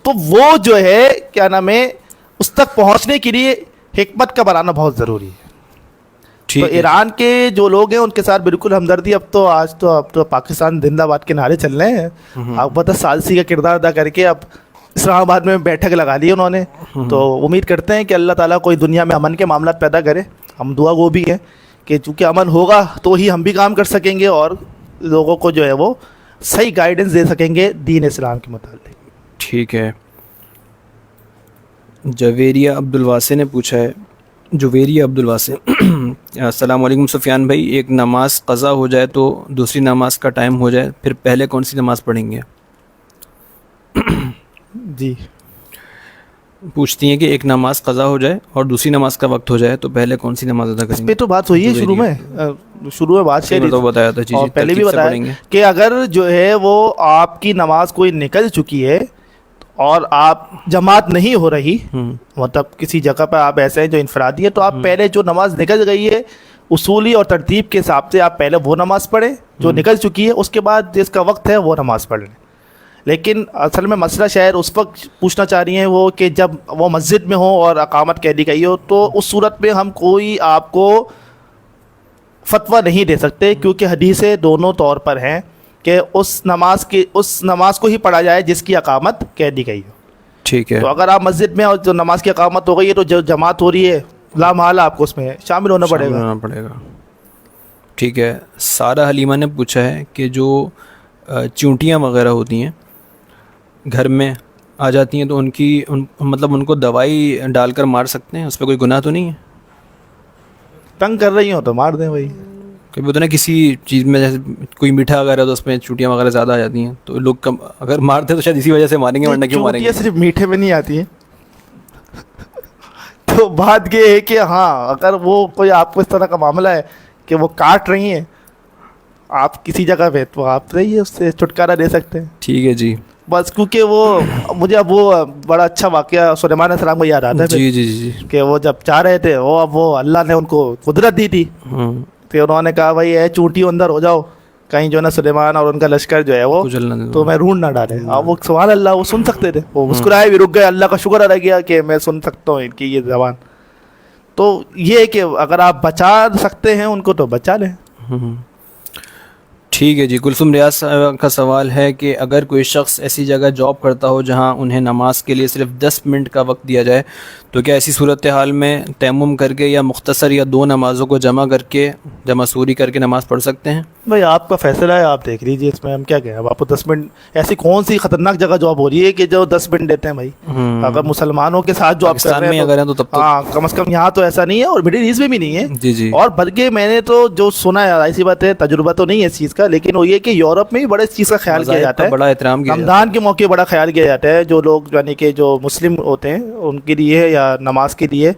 تو وہ جو ہے کیا نام ہے, اس تک پہنچنے کے لیے حکمت کا بنانا بہت ضروری ہے. تو ایران کے جو لوگ ہیں ان کے ساتھ بالکل ہمدردی. اب تو پاکستان زندہ باد کے نعرے چل رہے ہیں. اب پتہ ثالثی کا کردار ادا کر کے اب اسلام آباد میں بیٹھک لگا لی انہوں نے. تو امید کرتے ہیں کہ اللہ تعالیٰ کوئی دنیا میں امن کے معاملات پیدا کرے. ہم دعا گو بھی ہیں کہ چونکہ امن ہوگا تو ہی ہم بھی کام کر سکیں گے اور لوگوں کو جو ہے وہ صحیح گائیڈنس دے سکیں گے دین اسلام کے متعلق. ٹھیک ہے. جویریہ عبدالواسع نے پوچھا ہے, جویریہ عبدالواسع السلام علیکم سفیان بھائی, ایک نماز قضا ہو جائے تو دوسری نماز کا ٹائم ہو جائے, پھر پہلے کون سی نماز پڑھیں گے؟ جی پوچھتی ہیں کہ ایک نماز قضا ہو جائے اور دوسری نماز کا وقت ہو جائے تو پہلے کون سی نماز ادا کریں گے؟ اس پہ تو بات ہوئی ہے شروع میں بات تو بتایا تھا. جی پہلے بھی بتایا کہ اگر جو ہے وہ آپ کی نماز کوئی نکل چکی ہے اور آپ جماعت نہیں ہو رہی, مطلب کسی جگہ پہ آپ ایسے ہیں جو انفرادی ہے, تو آپ پہلے جو نماز نکل گئی ہے اصولی اور ترتیب کے حساب سے آپ پہلے وہ نماز پڑھیں جو نکل چکی ہے, اس کے بعد جس کا وقت ہے وہ نماز پڑھ لیں. لیکن اصل میں مسئلہ شاید اس وقت پوچھنا چاہ رہی ہیں وہ کہ جب وہ مسجد میں ہو اور اقامت کہہ دی گئی ہو, تو اس صورت میں ہم کوئی آپ کو فتویٰ نہیں دے سکتے, کیونکہ حدیثیں دونوں طور پر ہیں کہ اس نماز کو ہی پڑھا جائے جس کی اقامت کہہ دی گئی ہو. ٹھیک ہے. تو اگر آپ مسجد میں اور جو نماز کی اقامت ہو گئی ہے تو جو جماعت ہو رہی ہے لا محالہ آپ کو اس میں شامل ہونا پڑے گا. ٹھیک ہے. سارہ حلیمہ نے پوچھا ہے کہ جو چونٹیاں وغیرہ ہوتی ہیں گھر میں آ جاتی ہیں تو مطلب ان کو دوائی ڈال کر مار سکتے ہیں, اس پہ کوئی گناہ تو نہیں ہے؟ تنگ کر رہی ہوں تو مار دیں بھائی. کبھی ہوتا ہے نا کسی چیز میں جیسے کوئی میٹھا وغیرہ تو اس میں چونٹیاں وغیرہ زیادہ آ جاتی ہیں, تو لوگ اگر مارتے ہیں تو شاید اسی وجہ سے ماریں گے, ورنہ کیوں ماریں گے؟ صرف میٹھے میں نہیں آتی ہیں. تو بات یہ ہے کہ ہاں اگر وہ کوئی آپ کو اس طرح کا معاملہ ہے کہ وہ کاٹ رہی ہیں آپ کسی جگہ پہ, تو آپ رہیے اس سے چھٹکارا دے سکتے ہیں. ٹھیک ہے جی. بس کیونکہ وہ مجھے اب وہ بڑا اچھا واقعہ سلیمان علیہ السلام کو یاد آتا ہے. جی جی جی. کہ وہ جب چاہ رہے تھے وہ اللہ نے ان کو قدرت دی تھی, تو انہوں نے کہا بھائی اے چونٹی اندر ہو جاؤ, کہیں جو ہے نا سلیمان اور ان کا لشکر جو ہے وہ کچلنا دے دو۔ تو میں روڈ نہ ڈالے. اب وہ سبحان اللہ وہ سن سکتے تھے, وہ مسکرائے بھی رک گئے, اللہ کا شکر ادا کیا کہ میں سن سکتا ہوں ان کی یہ زبان. تو یہ ہے کہ اگر آپ بچا سکتے ہیں ان کو تو بچا لیں. ٹھیک ہے جی. کلثوم ریاض صاحب کا سوال ہے کہ اگر کوئی شخص ایسی جگہ جاب کرتا ہو جہاں انہیں نماز کے لیے صرف 10 منٹ کا وقت دیا جائے تو کیا ایسی صورتحال میں تیمم کر کے یا مختصر یا 2 نمازوں کو جمع کر کے جمع سوری کر کے نماز پڑھ سکتے ہیں؟ بھائی آپ کا فیصلہ ہے, آپ دیکھ لیجیے, اس میں ہم کیا کہیں. اب آپ کو 10 منٹ ایسی کون سی خطرناک جگہ جاب ہو رہی ہے کہ جو 10 منٹ دیتے ہیں بھائی؟ اگر مسلمانوں کے ساتھ جو آپ کر پاکستان رہے میں ہیں اگر ہیں تو تب تو ہاں کم از کم یہاں تو ایسا نہیں ہے, اور مڈل ایسٹ میں بھی نہیں ہے. جی جی. اور بلکہ میں نے تو جو سنا ہے, ایسی بات ہے, تجربہ تو نہیں ہے اس چیز کا, لیکن وہ یہ کہ یورپ میں بھی بڑے اس چیز کا خیال کیا جاتا ہے, بڑا احترام کیا رمضان کے موقع بڑا خیال کیا جاتا ہے, جو لوگ یعنی کہ جو مسلم ہوتے ہیں ان کے لیے یا نماز کے لیے.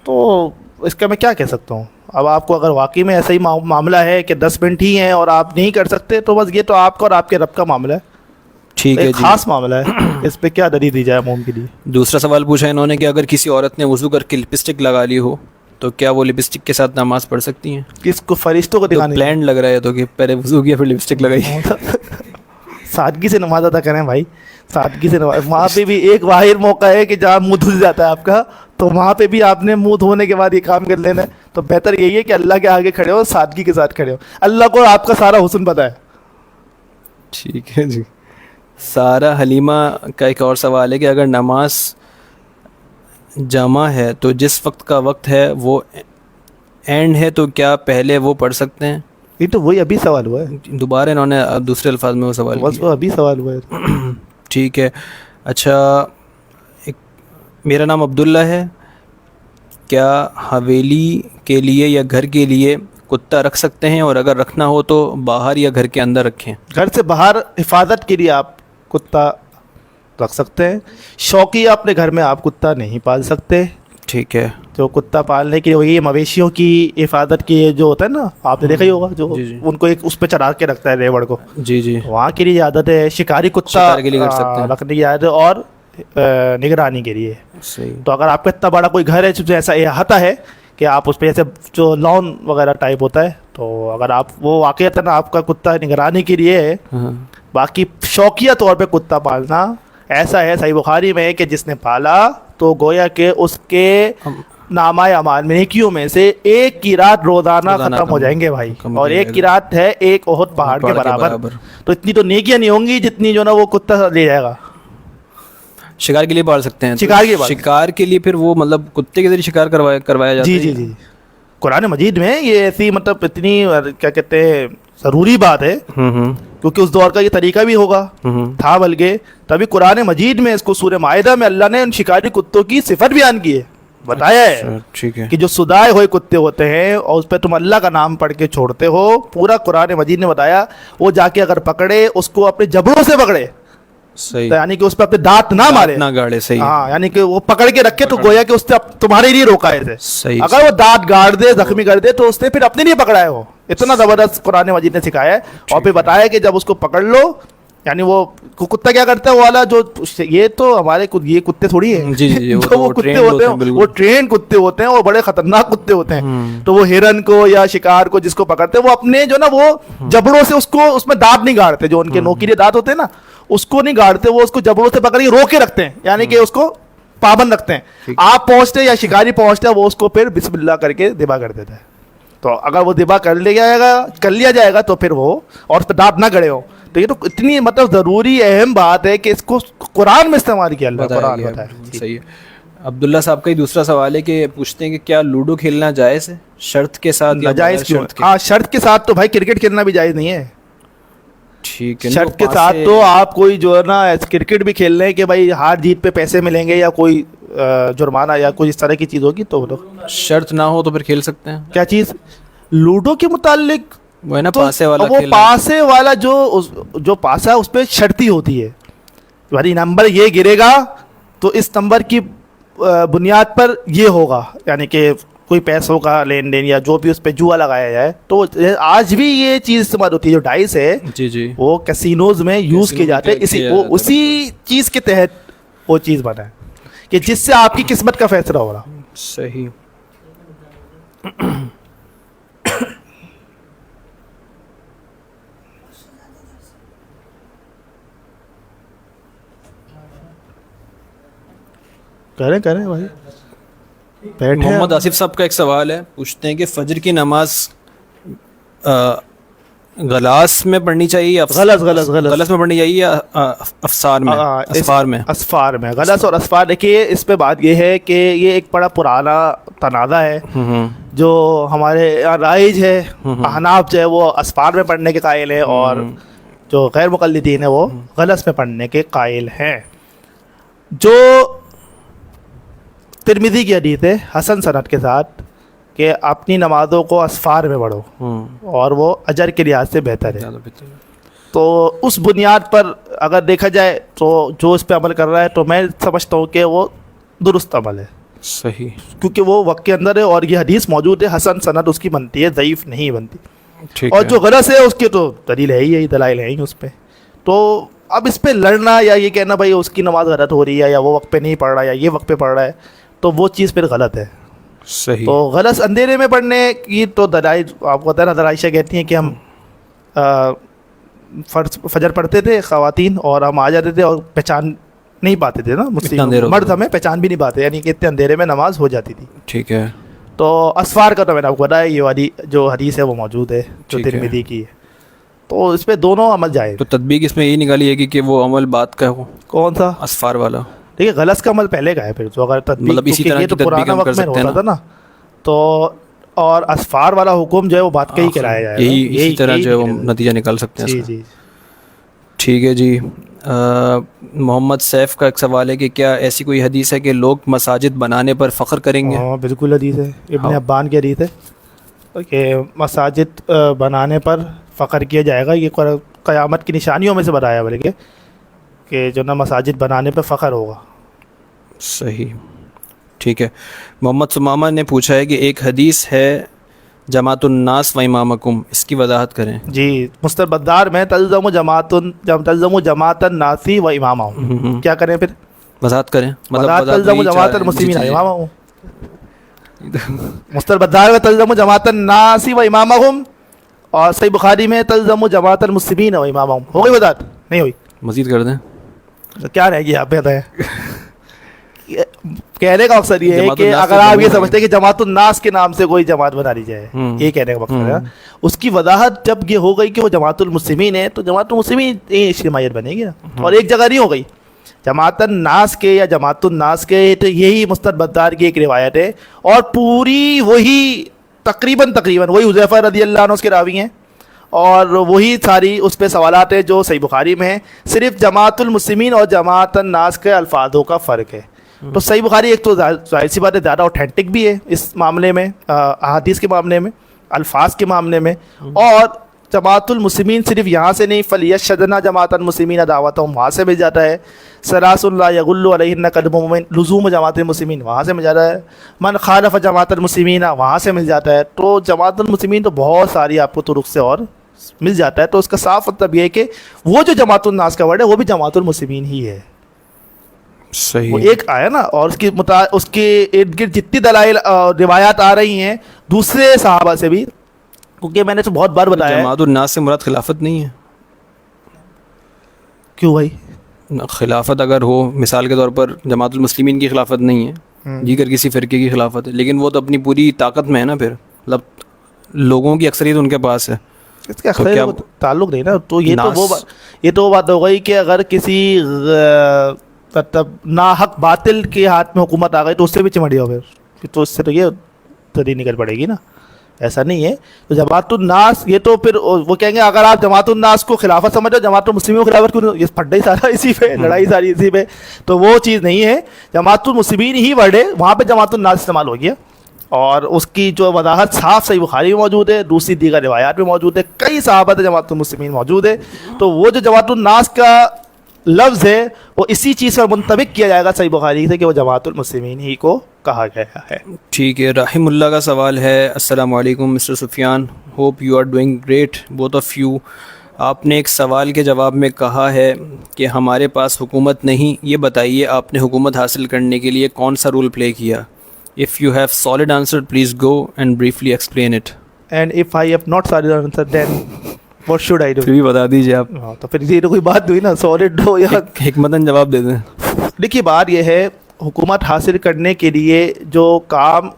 تو اس کا میں کیا کہہ سکتا ہوں. اب آپ کو اگر واقعی میں ایسا ہی معاملہ ہے کہ 10 منٹ ہی ہیں اور آپ نہیں کر سکتے, تو بس یہ تو آپ کا اور آپ کے رب کا معاملہ ہے, ٹھیک ہے ایک جی. خاص معاملہ ہے, اس پہ کیا دلیل دی جائے موم کے لیے. دوسرا سوال پوچھا انہوں نے کہ اگر کسی عورت نے وضو کر کے لپسٹک لگا لی ہو تو کیا وہ لپسٹک کے ساتھ نماز پڑھ سکتی ہیں؟ کس کو فرشتوں کو دکھانے پلان لگ رہا ہے تو کہ پہلے وضو کیا پھر لپسٹک لگائی. سادگی سے نماز ادا کریں بھائی, سادگی سے نماز. وہاں پہ بھی ایک واحد موقع ہے کہ جہاں منہ دھل جاتا ہے آپ کا, تو وہاں پہ بھی آپ نے منہ دھونے کے بعد یہ کام کر لینا ہے. تو بہتر یہی ہے کہ اللہ کے آگے کھڑے ہو, سادگی کے ساتھ کھڑے ہو, اللہ کو آپ کا سارا حسن پتہ ہے. ٹھیک ہے جی. سارا حلیمہ کا ایک اور سوال ہے کہ اگر نماز جمع ہے تو جس وقت کا وقت ہے وہ اینڈ ہے تو کیا پہلے وہ پڑھ سکتے ہیں؟ یہ تو وہی ابھی سوال ہوا ہے, دوبارہ انہوں نے دوسرے الفاظ میں وہ سوال بس کیا. وہ ابھی سوال ہوا ہے. ٹھیک ہے. اچھا, میرا نام عبداللہ ہے, کیا حویلی کے لیے یا گھر کے لیے کتا رکھ سکتے ہیں, اور اگر رکھنا ہو تو باہر یا گھر کے اندر رکھیں؟ گھر سے باہر حفاظت کے لیے آپ کتا رکھ سکتے ہیں. شوقیہ اپنے گھر میں آپ کتا نہیں پال سکتے. ٹھیک ہے. جو کتا پالنے کے لیے وہی مویشیوں کی حفاظت کی جو ہوتا ہے نا, آپ نے دیکھا ہی ہوگا, جو جی جی. ان کو ایک اس پہ چڑھا کے رکھتا ہے ریوڑ کو, جی جی. وہاں کے لیے عادت ہے. شکاری کتا شکار کے لیے کر سکتے ہیں. رکھنے کی عادت, اور نگرانی کے لیے. صحیح. تو اگر آپ کا اتنا بڑا کوئی گھر ہے جو ایسا احاطہ ہے کہ آپ اس پہ ایسے جو لان وغیرہ ٹائپ ہوتا ہے, تو اگر آپ وہ واقعتاً آپ کا کتا نگرانی کے لیے ہے. ہاں. باقی شوقیہ طور پہ کتا پالنا ایسا ہے, صحیح بخاری میں ہے کہ جس نے پالا تو گویا کہ اس کے نامہ اعمال میں نیکیوں میں سے 1 کی رات روزانہ ختم ہو جائیں گے بھائی, اور 1 کی رات ہے 1 احد پہاڑ کے برابر. تو اتنی تو نیکیاں نہیں ہوں گی جتنی جو نا وہ کتا لے جائے گا. شکار کے لیے پال سکتے ہیں. شکار کے لیے پھر وہ مطلب کتے کے ذریعے شکار کروایا جاتا ہے. جی جی جی. قرآن مجید میں یہ ایسی مطلب اتنی کیا کہتے ہیں ضروری بات ہے, کیونکہ اس دور کا یہ طریقہ بھی ہوگا تھا, بلکہ تبھی قرآن مجید میں اس کو سورہ مائدہ میں اللہ نے ان شکاری کتوں کی صفت بیان کی ہے, بتایا ہے. ٹھیک ہے. کہ جو سدائے ہوئے کتے ہوتے ہیں اور اس پہ تم اللہ کا نام پڑھ کے چھوڑتے ہو, پورا قرآن مجید نے بتایا, وہ جا کے اگر پکڑے اس کو اپنے جبڑوں سے پکڑے, صحیح, یعنی کہ اس پہ اپنے دانت نہ مارے, نہ گاڑے. صحیح. ہاں, یعنی کہ وہ پکڑ کے رکھے تو گویا کہ اس نے تمہارے لیے روکا ہے. صحیح. اگر وہ دانت گاڑ دے, زخمی کر دے, تو اس نے پھر اپنے لیے پکڑا ہے. وہ اتنا زبردست قرآن مجید نے سکھایا ہے. اور پھر بتایا کہ جب اس کو پکڑ لو, یعنی وہ کتا کیا کرتا ہے, وہ والا جو یہ تو ہمارے یہ کتے تھوڑی ہیں, جی جی, جو وہ کتے ہوتے ہیں وہ ٹرین کتے ہوتے ہیں, وہ بڑے خطرناک کتے ہوتے ہیں. تو وہ ہرن کو یا شکار کو جس کو پکڑتے ہیں, وہ اپنے جو نا وہ جبڑوں سے اس کو اس میں دانت نہیں گاڑتے, جو ان کے نوکیلے دانت ہوتے ہیں نا, اس کو نہیں گاڑتے, وہ اس کو جبڑوں سے پکڑ کے روک کے رکھتے ہیں, یعنی کہ اس کو پابند رکھتے ہیں. آپ پہنچتے یا شکاری پہنچتے ہیں, وہ اس کو پھر بسم اللہ کر کے ذبح کر دیتا ہے. تو اگر وہ ذبح کر لیا جائے گا تو پھر وہ, اور اس پہ دانت نہ گڑے ہوں. تو یہ تو اتنی مطلب ضروری اہم بات ہے کہ اس کو قرآن میں استعمال کیا اللہ قرآن بتایا. صحیح ہے. عبداللہ صاحب کا ہی دوسرا سوال ہے کہ پوچھتے ہیں کہ کیا لوڈو کھیلنا جائز ہے شرط کے ساتھ یا جائز کیوں؟ ہاں, شرط کے ساتھ تو بھائی کرکٹ کھیلنا بھی جائز نہیں ہے. ٹھیک ہے. شرط کے ساتھ تو آپ کوئی جو ہے نا کرکٹ بھی کھیل رہے ہیں کہ بھائی ہار جیت پہ پیسے ملیں گے یا کوئی جرمانہ یا کوئی اس طرح کی چیز ہوگی, تو شرط نہ ہو تو پھر کھیل سکتے ہیں. کیا چیز؟ لوڈو کے متعلق وہ ہے نا پاسے والا, وہ پاسے والا جو پاسا اس پہ شرطی ہوتی ہے, یعنی نمبر یہ گرے گا تو اس نمبر کی بنیاد پر یہ ہوگا, یعنی کہ کوئی پیسوں کا لین دین یا جو بھی اس پہ جوا لگایا جائے. تو آج بھی یہ چیز استعمال ہوتی ہے, جو ڈائس ہے جی جی, وہ کیسینوز میں یوز کیے جاتے ہیں. اسی چیز کے تحت وہ چیز بنا ہے کہ جس سے آپ کی قسمت کا فیصلہ ہو رہا. صحیح. کریں بھائی بیٹھے. محمد آصف صاحب کا ایک سوال ہے, پوچھتے ہیں کہ فجر کی نماز غلاس میں پڑھنی چاہیے یا غلس میں پڑھنی چاہیے یا اسفار میں؟ غلس اور اسفار. دیکھیے اس پہ بات یہ ہے کہ یہ ایک بڑا پرانا تنازع ہے جو ہمارے یہاں رائج ہے. احناف جو ہے وہ اسفار میں پڑھنے کے قائل ہیں اور جو غیر مقلدین ہیں وہ غلس میں پڑھنے کے قائل ہیں. جو ترمذی کی حدیث ہے حسن سند کے ساتھ کہ اپنی نمازوں کو اسفار میں پڑھو اور وہ اجر کے لحاظ سے بہتر ہے. تو اس بنیاد پر اگر دیکھا جائے تو جو اس پہ عمل کر رہا ہے تو میں سمجھتا ہوں کہ وہ درست عمل ہے. صحیح, کیونکہ وہ وقت کے اندر ہے اور یہ حدیث موجود ہے, حسن سند اس کی بنتی ہے, ضعیف نہیں بنتی. اور جو غلط ہے اس کی تو دلیل ہے ہی, دلائل ہیں ہی اس پہ. تو اب اس پہ لڑنا یا یہ کہنا بھائی اس کی نماز غلط ہو رہی ہے یا وہ وقت پہ نہیں پڑھ رہا یا یہ وقت پہ پڑھ رہا ہے, تو وہ چیز پھر غلط ہے. صحیح. تو غلط اندھیرے میں پڑھنے کی تو دلائل آپ کو پتہ ہے, حضرت عائشہ کہتی ہیں کہ ہم فجر پڑھتے تھے خواتین اور ہم آ جاتے تھے اور پہچان نہیں پاتے تھے نا, مسلم مرد ہمیں پہچان بھی نہیں پاتے, یعنی کہ اتنے اندھیرے میں نماز ہو جاتی تھی. ٹھیک ہے. تو اسفار کا تو میں نے آپ کو بتایا یہ والی جو حدیث ہے وہ موجود ہے جو ترمذی کی ہے. تو اس پہ دونوں عمل جائز. تو تطبیق اس میں یہی نکالی ہے کہ وہ عمل بات کا ہو. کون سا؟ اسفار والا. دیکھیے غلط کا عمل پہلے کا ہے, پھر تو اگر مطلب اسی طرح تو پرانا وقت میں ہوتا تھا نا, تو اور اسفار والا حکم جو ہے وہ بات کا ہی کرایا جائے گا. یہی اسی طرح جو ہے وہ نتیجہ نکال سکتے ہیں. جی. ٹھیک ہے جی. محمد سیف کا ایک سوال ہے کہ کیا ایسی کوئی حدیث ہے کہ لوگ مساجد بنانے پر فخر کریں گے؟ ہاں بالکل حدیث ہے, ابن عبان کی حدیث ہے کہ مساجد بنانے پر فخر کیا جائے گا. یہ قیامت کی نشانیوں میں سے بتایا بلکہ کہ جو نا مساجد بنانے پہ فخر ہوگا. صحیح. ٹھیک ہے. محمد سمامہ نے پوچھا ہے کہ ایک حدیث ہے جماعت الناس و امامکم, اس کی وضاحت کریں. جی, مستر بدار میں تلزم جماعت الناس و امامہم, کیا کریں پھر وضاحت کریں. مطلب تلزم جماعت المسلمین و امامہم. مستر بدار میں تلزم جماعت الناس و امامہم اور صحیح بخاری میں تلزم جماعت المسلمین و امامہم. ہو گئی وضاحت؟ نہیں ہوئی, مزید کر دیں. کیا رہ گیا آپ بتائیں. کہنے کا مقصد یہ ہے کہ اگر آپ یہ سمجھتے ہیں کہ جماعت الناس کے نام سے کوئی جماعت بنا لی جائے, یہ کہنے کا مقصد ہے, اس کی وضاحت جب یہ ہو گئی کہ وہ جماعت المسلمین ہے تو جماعت المسلمین اجتماعیت بنے گی نا, اور ایک جگہ نہیں ہو گئی. جماعت الناس کے یا جماعت الناس کے تو یہی مستر بدار کی ایک روایت ہے اور پوری وہی تقریباً وہی حذیفہ رضی اللہ عنہ اس کے راوی ہیں اور وہی ساری اس پہ سوالات ہیں جو صحیح بخاری میں ہیں. صرف جماعت المسلمین اور جماعت الناس کے الفاظوں کا فرق ہے. تو صحیح بخاری ایک تو ظاہر سی بات ہے زیادہ اوتھینٹک بھی ہے اس معاملے میں, احادیث کے معاملے میں, الفاظ کے معاملے میں. اور جماعت المسلمین صرف یہاں سے نہیں, فلیشهدنا جماعت المسلمین دعوتهم وہاں سے مل جاتا ہے. سراس اللہ یغل علیہن قدم مومن لزوم جماعت المسلمین وہاں سے مل جاتا ہے. من خالف جماعت المسلمین وہاں سے مل جاتا ہے. تو جماعت المسلمین تو بہت ساری آپ کو طرق سے اور مل جاتا ہے. تو اس کا صاف مطلب یہ ہے کہ وہ جو جماعت الناس کا ورڈ ہے وہ بھی جماعت المسلمین ہی ہے. صحیح. وہ ایک آیا نا, اور اس کے ارد گرد جتنی دلائل روایات آ رہی ہیں دوسرے صحابہ سے بھی, کیونکہ میں نے تو بہت بار بتایا جماعت الناس سے مراد خلافت نہیں ہے. کیوں بھائی؟ خلافت اگر ہو مثال کے طور پر جماعت المسلمین کی خلافت نہیں ہے, دیگر کسی فرقے کی خلافت ہے, لیکن وہ تو اپنی پوری طاقت میں ہے نا, پھر مطلب لوگوں کی اکثریت ان کے پاس ہے. اس کا تعلق نہیں نا. تو یہ تو وہ بات ہو گئی کہ اگر کسی مطلب ناحق باطل کے ہاتھ میں حکومت آ گئی تو اس سے بھی چمڑی ہو پھر تو اس سے تو یہ تری نکل پڑے گی نا. ایسا نہیں ہے. تو جماعت الناس یہ تو پھر وہ کہیں گے اگر آپ جماعت الناس کو خلافت سمجھو, جماعت المسلمین کو خلافت کیوں, یہ پھڈا ہی سارا اسی پہ, لڑائی ساری اسی پہ. تو وہ چیز نہیں ہے. جماعت المسلمین ہی ورڈ ہے, وہاں پہ جماعت الناس استعمال ہو گیا اور اس کی جو وضاحت صاف صحیح بخاری میں موجود ہے, دوسری دیگر روایات میں موجود ہے, کئی صحابہ جماعت المسلمین موجود ہے. تو وہ جو جماعت الناس کا لفظ ہے وہ اسی چیز پر منطبق کیا جائے گا صحیح بخاری سے کہ وہ جماعت المسلمین ہی کو کہا گیا ہے. ٹھیک ہے. رحم اللہ کا سوال ہے, السلام علیکم mister Sufyan, hope you are doing great both of you. آپ نے ایک سوال کے جواب میں کہا ہے کہ ہمارے پاس حکومت نہیں, یہ بتائیے آپ نے حکومت حاصل کرنے کے لیے کون سا رول پلے کیا؟ If you have solid answer, please go and briefly explain it. And if I have not solid answer, then what should I do? پھر بھی بتا دیجیے آپ. تو پھر یہ تو کوئی بات ہوئی نا, solid ہو یا حکمتاً جواب دے دیں. دیکھیے بات یہ ہے, حکومت حاصل کرنے کے لیے جو کام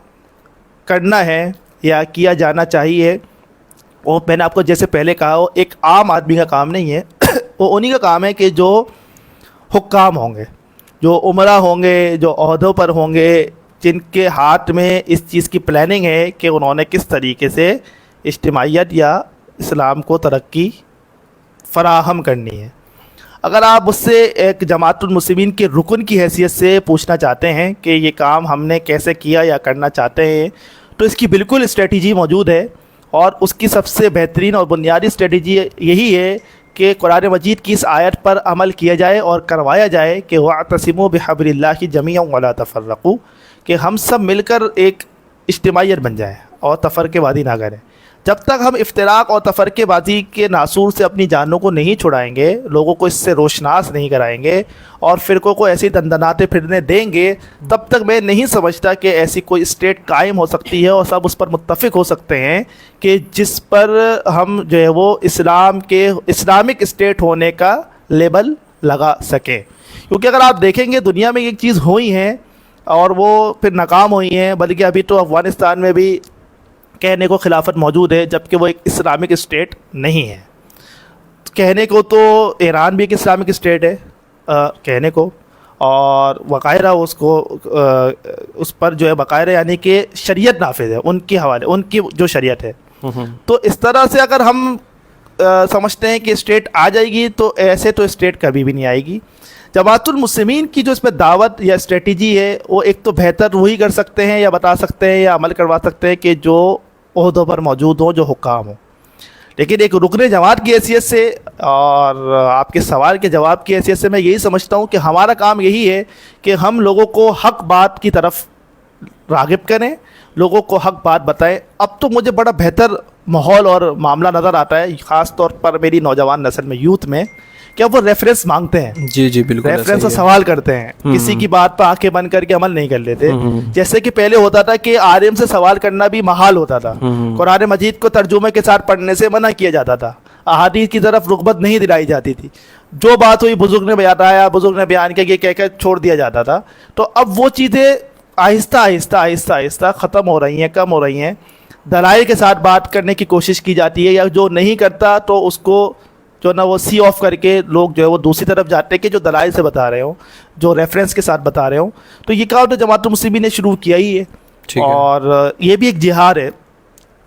کرنا ہے یا کیا جانا چاہیے وہ میں نے آپ کو جیسے پہلے کہا وہ ایک عام آدمی کا کام نہیں ہے وہ انہی کا کام ہے کہ جو حکام ہوں گے, جو عمرہ ہوں گے, جو عہدوں پر ہوں گے, جن کے ہاتھ میں اس چیز کی پلاننگ ہے کہ انہوں نے کس طریقے سے اجتماعیت یا اسلام کو ترقی فراہم کرنی ہے. اگر آپ اس سے ایک جماعت المسلمین کے رکن کی حیثیت سے پوچھنا چاہتے ہیں کہ یہ کام ہم نے کیسے کیا یا کرنا چاہتے ہیں تو اس کی بالکل اسٹریٹجی موجود ہے, اور اس کی سب سے بہترین اور بنیادی اسٹریٹجی یہی ہے کہ قرآن مجید کی اس آیت پر عمل کیا جائے اور کروایا جائے کہ وَاعْتَصِمُوا بِحَبْلِ اللَّهِ جَمِيعًا وَلَا تَفَرَّقُوا, کہ ہم سب مل کر ایک اجتماعیت بن جائیں اور تفرقے بازی نہ کریں. جب تک ہم افتراق اور تفرقے بازی کے ناسور سے اپنی جانوں کو نہیں چھڑائیں گے, لوگوں کو اس سے روشناس نہیں کرائیں گے اور فرقوں کو ایسی دندناتے پھرنے دیں گے, تب تک میں نہیں سمجھتا کہ ایسی کوئی اسٹیٹ قائم ہو سکتی ہے اور سب اس پر متفق ہو سکتے ہیں کہ جس پر ہم جو ہے وہ اسلام کے اسلامک اسٹیٹ ہونے کا لیبل لگا سکیں. کیونکہ اگر آپ دیکھیں گے دنیا میں ایک چیز ہوئی ہیں اور وہ پھر ناکام ہوئی ہیں, بلکہ ابھی تو افغانستان میں بھی کہنے کو خلافت موجود ہے جبکہ وہ ایک اسلامک اسٹیٹ نہیں ہے. کہنے کو تو ایران بھی ایک اسلامک اسٹیٹ ہے کہنے کو, اور وغیرہ اس پر جو ہے باقاعدہ یعنی کہ شریعت نافذ ہے ان کے حوالے, ان کی جو شریعت ہے. تو اس طرح سے اگر ہم سمجھتے ہیں کہ اسٹیٹ آ جائے گی تو ایسے تو اسٹیٹ کبھی بھی نہیں آئے گی. جماعت المسلمین کی جو اس میں دعوت یا اسٹریٹجی ہے وہ ایک تو بہتر وہی کر سکتے ہیں یا بتا سکتے ہیں یا عمل کروا سکتے ہیں کہ جو عہدوں پر موجود ہوں, جو حکام ہوں. لیکن ایک رکن جماعت کی حیثیت سے اور آپ کے سوال کے جواب کی حیثیت سے میں یہی سمجھتا ہوں کہ ہمارا کام یہی ہے کہ ہم لوگوں کو حق بات کی طرف راغب کریں, لوگوں کو حق بات بتائیں. اب تو مجھے بڑا بہتر ماحول اور معاملہ نظر آتا ہے خاص طور پر میری نوجوان نسل میں, یوتھ میں, کیا وہ ریفرنس مانگتے ہیں. جی جی بالکل, ریفرنس سے سوال کرتے ہیں, کسی کی بات پہ آنکھیں بند کر کے عمل نہیں کر لیتے. جیسے کہ پہلے ہوتا تھا کہ عالم سے سوال کرنا بھی محال ہوتا تھا, قرآن مجید کو ترجمے کے ساتھ پڑھنے سے منع کیا جاتا تھا, احادیث کی طرف رغبت نہیں دلائی جاتی تھی, جو بات ہوئی بزرگ نے بتایا, بزرگ نے بیان کیا, یہ کہہ کر چھوڑ دیا جاتا تھا. تو اب وہ چیزیں آہستہ آہستہ آہستہ آہستہ ختم ہو رہی ہیں, کم ہو رہی ہیں. دلائل کے ساتھ بات کرنے کی کوشش کی جاتی ہے, یا جو نہیں کرتا تو اس کو جو نا وہ سی آف کر کے لوگ جو ہے وہ دوسری طرف جاتے ہیں کہ جو دلائل سے بتا رہے ہوں, جو ریفرنس کے ساتھ بتا رہے ہوں. تو یہ کام تو جماعت المسلمین نے شروع کیا ہی ہے, اور یہ بھی ایک جہاد ہے.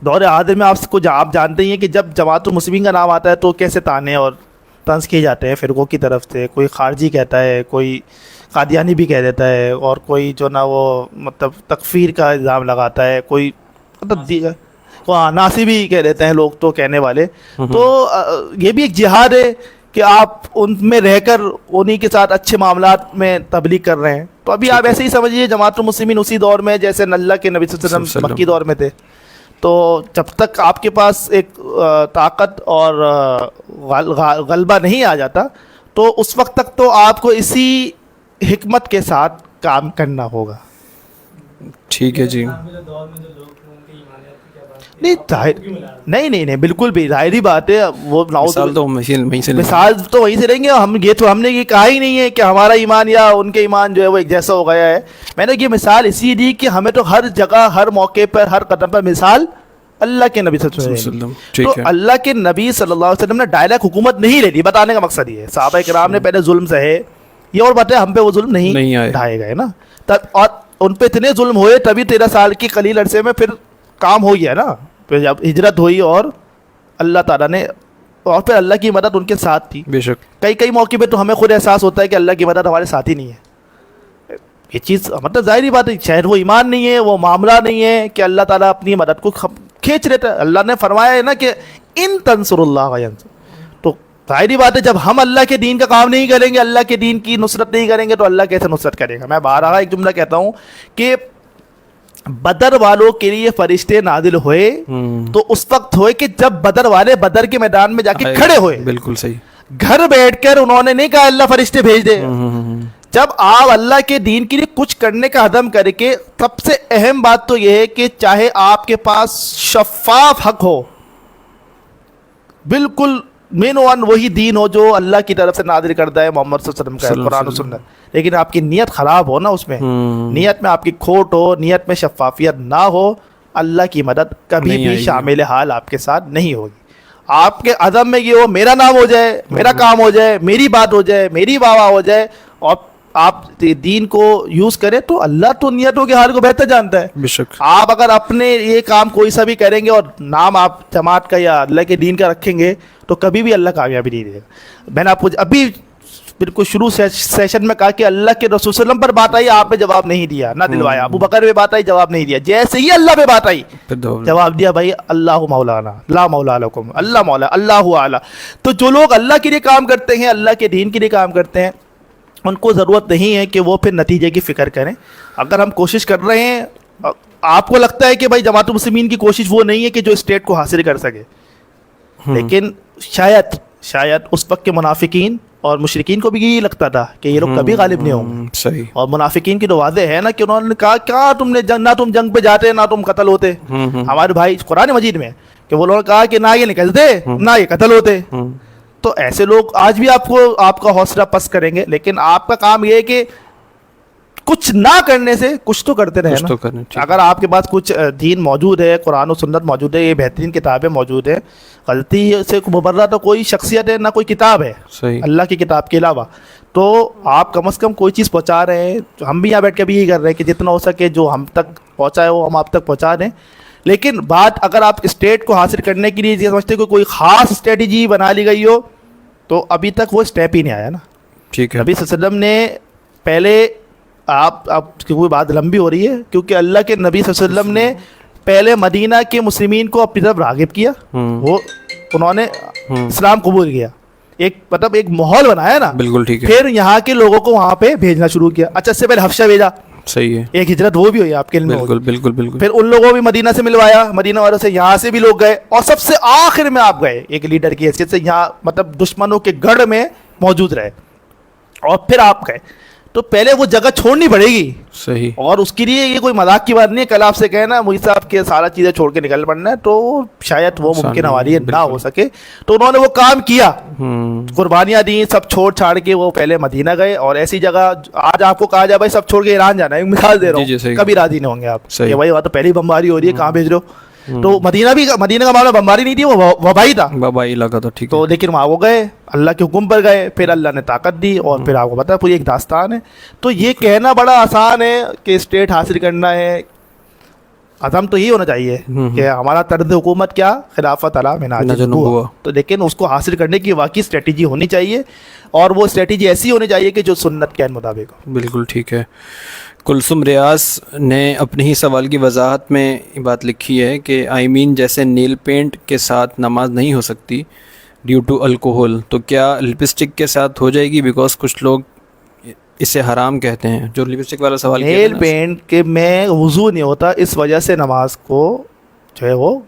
دور حاضر میں آپ جانتے ہی ہیں کہ جب جماعت المسلمین کا نام آتا ہے تو کیسے تانے اور طنز کیے جاتے ہیں فرقوں کی طرف سے. کوئی خارجی کہتا ہے, کوئی قادیانی بھی کہہ دیتا ہے, اور کوئی جو نا وہ مطلب تکفیر کا الزام لگاتا ہے, کوئی مطلب ناسی بھی کہہ دیتے ہیں لوگ تو کہنے والے. تو یہ بھی ایک جہاد ہے کہ آپ ان میں رہ کر انہی کے ساتھ اچھے معاملات میں تبلیغ کر رہے ہیں. تو ابھی آپ ایسے ہی سمجھیے جماعت المسلمین اسی دور میں جیسے اللہ کے نبی صلی اللہ علیہ وسلم مکی دور میں تھے. تو جب تک آپ کے پاس ایک طاقت اور غلبہ نہیں آ جاتا تو اس وقت تک تو آپ کو اسی حکمت کے ساتھ کام کرنا ہوگا. ٹھیک ہے جی. نہیں بالکل بھی ظاہری بات ہے. وہ مثال تو وہیں سے لیں گے. ہم نے یہ کہا ہی نہیں ہے کہ ہمارا ایمان یا ان کے ایمان جو ہے وہ ایک جیسا ہو گیا ہے. میں نے یہ مثال اسی دی کہ ہمیں تو ہر جگہ, ہر موقع پر, ہر قدم پر مثال اللہ کے نبی صلی اللہ علیہ وسلم. تو اللہ کے نبی صلی اللہ علیہ وسلم نے ڈائریکٹ حکومت نہیں لے لی. بتانے کا مقصد یہ ہے صحابہ کرام نے پہلے ظلم سہے, یہ اور بات ہے ہم پہ وہ ظلم نہیں ڈھائے گئے نا. اور ان پہ اتنے ظلم ہوئے تبھی 13 سال کی قلیل عرصے میں پھر کام ہو گیا نا. پھر جب ہجرت ہوئی اور اللہ تعالیٰ نے, اور پھر اللہ کی مدد ان کے ساتھ تھی. بے شک کئی موقع پہ تو ہمیں خود احساس ہوتا ہے کہ اللہ کی مدد ہمارے ساتھ ہی نہیں ہے. یہ چیز مطلب ظاہری بات ہے, شاید وہ ایمان نہیں ہے, وہ معاملہ نہیں ہے کہ اللہ تعالیٰ اپنی مدد کو کھینچ لیتا ہے. اللہ نے فرمایا ہے نا کہ ان تنصر اللہ ینصر. تو ظاہری بات ہے جب ہم اللہ کے دین کا کام نہیں کریں گے, اللہ کے دین کی نصرت نہیں کریں گے تو اللہ کیسے نصرت کرے گا. میں بارہا ایک جملہ کہتا ہوں کہ بدر والوں کے لیے فرشتے نازل ہوئے تو اس وقت ہوئے کہ جب بدر والے بدر کے میدان میں جا کے کھڑے ہوئے. بالکل صحیح. گھر بیٹھ کر انہوں نے نہیں کہا اللہ فرشتے بھیج دے. جب آپ اللہ کے دین کے لیے کچھ کرنے کا عزم کر کے, سب سے اہم بات تو یہ ہے کہ چاہے آپ کے پاس شفاف حق ہو, بالکل مین وہی دین ہو جو اللہ کی طرف سے نازل کردہ ہے محمد صلی اللہ علیہ وسلم کا قرآن و سنت, لیکن آپ کی نیت خراب ہو نا، اس میں نیت میں آپ کی کھوٹ ہو، نیت میں شفافیت نہ ہو، اللہ کی مدد کبھی نہیں بھی آئے گی۔ شامل حال آپ کے ساتھ نہیں ہوگی۔ آپ کے عدم میں یہ ہو میرا نام ہو جائے، میرا کام ہو جائے، میری بات ہو جائے، میری واہ ہو جائے، اور آپ دین کو یوز کریں، تو اللہ تو نیتوں کے حال کو بہتر جانتا ہے۔ بے شک۔ آپ اگر اپنے یہ کام کوئی سا بھی کریں گے اور نام آپ جماعت کا یا اللہ کے دین کا رکھیں گے تو کبھی بھی اللہ کامیابی نہیں دے گا۔ میں نے آپ کو ابھی بالکل شروع سیشن میں کہا کہ اللہ کے رسول صلی اللہ علیہ وسلم پر بات آئی، آپ نے جواب نہیں دیا، نہ دلوایا۔ ابو بکر پہ بات آئی، جواب نہیں دیا۔ جیسے ہی اللہ پہ بات آئی جواب دیا، بھائی اللہ مولانا لا مولا لکم، اللہ مولا، اللہ اعلیٰ۔ تو جو لوگ اللہ کے لیے کام کرتے ہیں، اللہ کے دین کے لیے کام کرتے ہیں، ان کو ضرورت نہیں ہے کہ وہ پھر نتیجے کی فکر کریں۔ اگر ہم کوشش کر رہے ہیں، آپ کو لگتا ہے کہ بھائی جماعت المسلمین کی کوشش وہ نہیں ہے کہ جو اسٹیٹ کو حاصل کر سکے، لیکن شاید اس وقت کے منافقین اور مشرکین کو بھی یہی لگتا تھا کہ یہ لوگ کبھی غالب نہیں ہوں گے۔ صحیح۔ اور منافقین کی تو واضح ہے نا کہ انہوں نے کہا کیا تم نے نہ تم جنگ پہ جاتے نہ تم قتل ہوتے۔ ہمارے بھائی قرآن مجید میں کہ وہ لوگوں نے کہا کہ نہ یہ نکلتے نہ یہ قتل ہوتے۔ تو ایسے لوگ آج بھی آپ کا حوصلہ پست کریں گے، لیکن آپ کا کام یہ ہے کہ کچھ نہ کرنے سے کچھ تو کرتے رہے نا۔ اگر آپ کے پاس کچھ دین موجود ہے، قرآن و سنت موجود ہے، یہ بہترین کتابیں موجود ہیں، غلطی سے مبرہ تو کوئی شخصیت ہے نہ کوئی کتاب ہے اللہ کی کتاب کے علاوہ، تو آپ کم از کم کوئی چیز پہنچا رہے ہیں۔ ہم بھی یہاں بیٹھ کے بھی یہی کر رہے ہیں کہ جتنا ہو سکے جو ہم تک پہنچائے وہ ہم آپ تک پہنچا دیں۔ لیکن بات اگر آپ اسٹیٹ کو حاصل کرنے کے لیے یہ سمجھتے کہ کوئی خاص اسٹریٹجی بنا لی گئی ہو، تو ابھی تک وہ اسٹیپ ہی نہیں آیا نا۔ ٹھیک ہے۔ نبی صلی اللہ علیہ وسلم نے پہلے آپ کی کوئی بات لمبی ہو رہی ہے، کیونکہ اللہ کے نبی صلی اللہ علیہ وسلم نے پہلے مدینہ کے مسلمین کو اپنی طرف راغب کیا، انہوں نے اسلام قبول کیا، ایک ماحول بنایا نا، بالکل ٹھیک ہے۔ پھر یہاں کے لوگوں کو وہاں پہ بھیجنا شروع کیا۔ اچھا، اس سے پہلے حبشہ بھیجا، صحیح ہے، ایک ہجرت وہ بھی ہوئی آپ کے علم میں ہوگی۔ بالکل بالکل۔ پھر ان لوگوں کو بھی مدینہ سے ملوایا، مدینہ والوں سے، یہاں سے بھی لوگ گئے، اور سب سے آخر میں آپ گئے ایک لیڈر کی حیثیت سے، یہاں دشمنوں کے گڑھ میں موجود رہے، اور پھر آپ گئے۔ تو پہلے وہ جگہ چھوڑنی پڑے گی، صحیح۔ اور اس کے لیے یہ کوئی مذاق کی بات نہیں ہے۔ کل آپ سے کہنا مجھ سے آپ کے سارا چیزیں چھوڑ کے نکل پڑنا ہے، تو شاید وہ ممکن ہماری نہ ہو سکے، تو انہوں نے وہ کام کیا، قربانیاں دیں، سب چھوڑ چھاڑ کے وہ پہلے مدینہ گئے۔ اور ایسی جگہ آج آپ کو کہا جائے بھائی سب چھوڑ کے ایران جانا ہے، مثال دے رہا ہوں، کبھی راضی نہیں ہوں گے آپ کہ بھائی وہاں تو پہلی بمباری ہو رہی ہے، کہاں بھیج رہے ہو؟ تو مدینہ کا معاملہ بمباری نہیں تھی، وہ وبائی تھا، وبائی علاقہ تھا، ٹھیک ہے۔ تو لیکن وہاں وہ گئے، اللہ کے حکم پر گئے، پھر اللہ نے طاقت دی، اور پھر آپ کو پتا پوری ایک داستان ہے۔ تو یہ کہنا بڑا آسان ہے کہ اسٹیٹ حاصل کرنا ہے، عزم تو یہ ہونا چاہیے کہ ہمارا طرز حکومت کیا، خلافت علی منہاج النبوہ، تو لیکن اس کو حاصل کرنے کی واقعی اسٹریٹجی ہونی چاہیے، اور وہ اسٹریٹجی ایسی ہونی چاہیے کہ جو سنت کے مطابق ہو۔ بالکل ٹھیک ہے۔ کلثوم ریاض نے اپنے ہی سوال کی وضاحت میں یہ بات لکھی ہے کہ آئمین جیسے نیل پینٹ کے ساتھ نماز نہیں ہو سکتی ڈیو ٹو الکوہل، تو کیا لپسٹک کے ساتھ ہو جائے گی؟ بیکاز کچھ لوگ اسے حرام کہتے ہیں، جو لپسٹک والا سوال کیا نیل پینٹ کے میں وضو نہیں ہوتا، اس وجہ سے نماز کو جو ہے وہ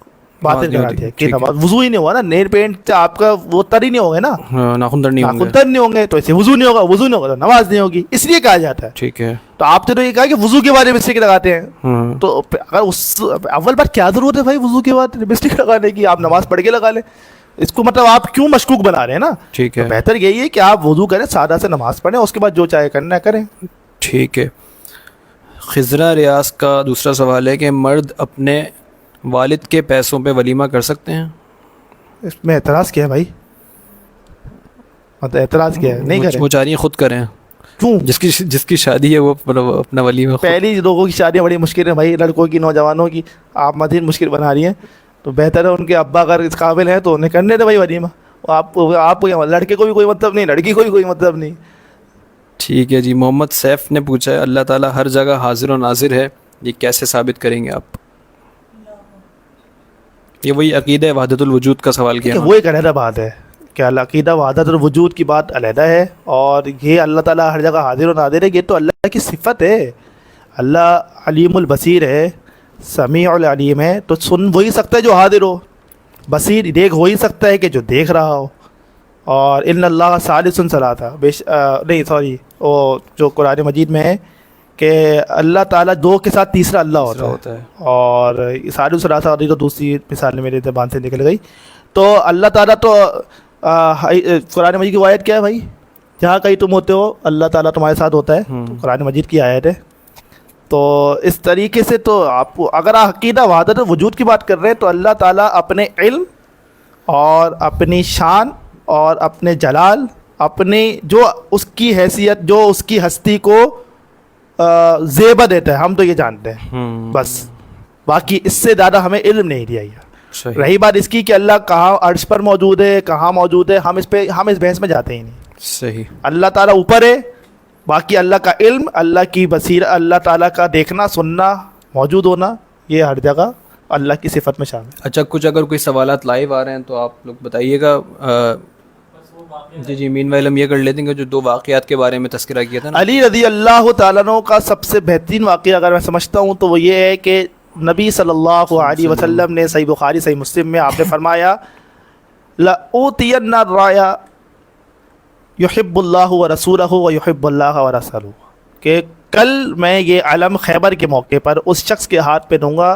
باطل کرا دیا کہ نماز وضو ہی نہیں ہوا نا، نیل پینٹ سے آپ کا وہ تر ہی نہیں ہوگا نا، ناخن تر نہیں ہوں گے، تو اسے وضو نہیں ہوگا، وضو نہیں ہوگا تو نماز نہیں ہوگی، اس لیے کہا جاتا ہے۔ ٹھیک ہے۔ تو آپ نے تو یہ کہا کہ وضو کے بعد لپسٹک لگاتے ہیں، تو اگر اس اول بار کیا ضرورت ہے بھائی وضو کے بعد لپسٹک لگانے کی؟ آپ نماز پڑھ کے لگا لیں، اس کو مطلب آپ کیوں مشکوک بنا رہے ہیں نا؟ ٹھیک ہے، بہتر یہی ہے کہ آپ وضو کریں، سادہ سے نماز پڑھیں، اس کے بعد جو چاہے کرنا ہے کریں۔ ٹھیک ہے۔ خضرہ ریاض کا دوسرا سوال ہے کہ مرد اپنے والد کے پیسوں پہ ولیمہ کر سکتے ہیں؟ اس میں اعتراض کیا ہے بھائی؟ مطلب اعتراض کیا ہے؟ نہیں کریں، وہ چاہ رہی ہیں خود کریں، کیوں؟ جس کی شادی ہے وہ اپنا ولیمہ پہلی لوگوں کی شادیاں بڑی مشکل ہیں بھائی، لڑکوں کی، نوجوانوں کی، آپ مزید مشکل بنا رہی ہیں، تو بہتر ہے ان کے ابا اگر اس قابل ہیں تو انہیں کرنے دیں بھائی ولیمہ، آپ لڑکے کو بھی کوئی مطلب نہیں، لڑکی کو بھی کوئی مطلب نہیں۔ ٹھیک ہے جی۔ محمد سیف نے پوچھا ہے اللہ تعالیٰ ہر جگہ حاضر و ناظر ہے، یہ کیسے ثابت کریں گے آپ؟ یہ وہی عقیدہ وحدت الوجود کا سوال کیا، وہ ایک علیحدہ بات ہے کہ عقیدہ وحدت الوجود کی بات علیحدہ ہے، اور یہ اللہ تعالیٰ ہر جگہ حاضر و ناظر ہے، یہ تو اللہ کی صفت ہے۔ اللہ علیم البصیر ہے، سمیع العلیم ہے، تو سن وہی سکتا ہے جو حاضر ہو، بصیر دیکھ وہی سکتا ہے کہ جو دیکھ رہا ہو۔ اور ان اللہ ثالث ثلاثہ، نہیں سوری، وہ جو قرآن مجید میں ہے کہ اللہ تعالیٰ دو کے ساتھ تیسرا اللہ ہوتا ہے، اور ثالث ثلاثہ ہوتی تو دوسری مثال میرے زبان سے نکل گئی۔ تو اللہ تعالیٰ تو قرآن مجید کی آیت کیا ہے بھائی؟ جہاں کہیں تم ہوتے ہو اللہ تعالیٰ تمہارے ساتھ ہوتا ہے. تو قرآن مجید کی آیت ہے. تو اس طریقے سے تو آپ اگر آپ عقیدہ وحدت وجود کی بات کر رہے ہیں تو اللہ تعالیٰ اپنے علم اور اپنی شان اور اپنے جلال، اپنی جو اس کی حیثیت، جو اس کی ہستی کو زیبہ دیتا ہے، ہم تو یہ جانتے ہیں بس. باقی اس سے زیادہ ہمیں علم نہیں دیا گیا. صحیح. رہی بات اس کی کہ اللہ کہاں عرش پر موجود ہے، کہاں موجود ہے، ہم اس بحث میں جاتے ہی نہیں. صحیح. اللہ تعالیٰ اوپر ہے، باقی اللہ کا علم، اللہ کی بصیرت، اللہ تعالیٰ کا دیکھنا سننا موجود ہونا، یہ ہر جگہ اللہ کی صفت میں شامل ہے. اچھا، کچھ اگر کوئی سوالات لائیو آ رہے ہیں تو آپ لوگ بتائیے گا. جی مین وائل ہم یہ کر لیتے ہیں کہ جو 2 واقعات کے بارے میں تذکرہ کیا تھا نا. علی رضی اللہ تعالیٰ عنہ کا سب سے بہترین واقعہ اگر میں سمجھتا ہوں تو وہ یہ ہے کہ نبی صلی اللہ علیہ وسلم نے صحیح بخاری صحیح مسلم میں آپ نے فرمایا لَأُوتِيَنَّ الرَّايَ يُحِبُّ اللَّهُ وَرَسُولَهُ وَيُحِبُّ اللَّهَ وَرَسُولَهُ، کہ کل میں یہ علم خیبر کے موقع پر اس شخص کے ہاتھ پہ دوں گا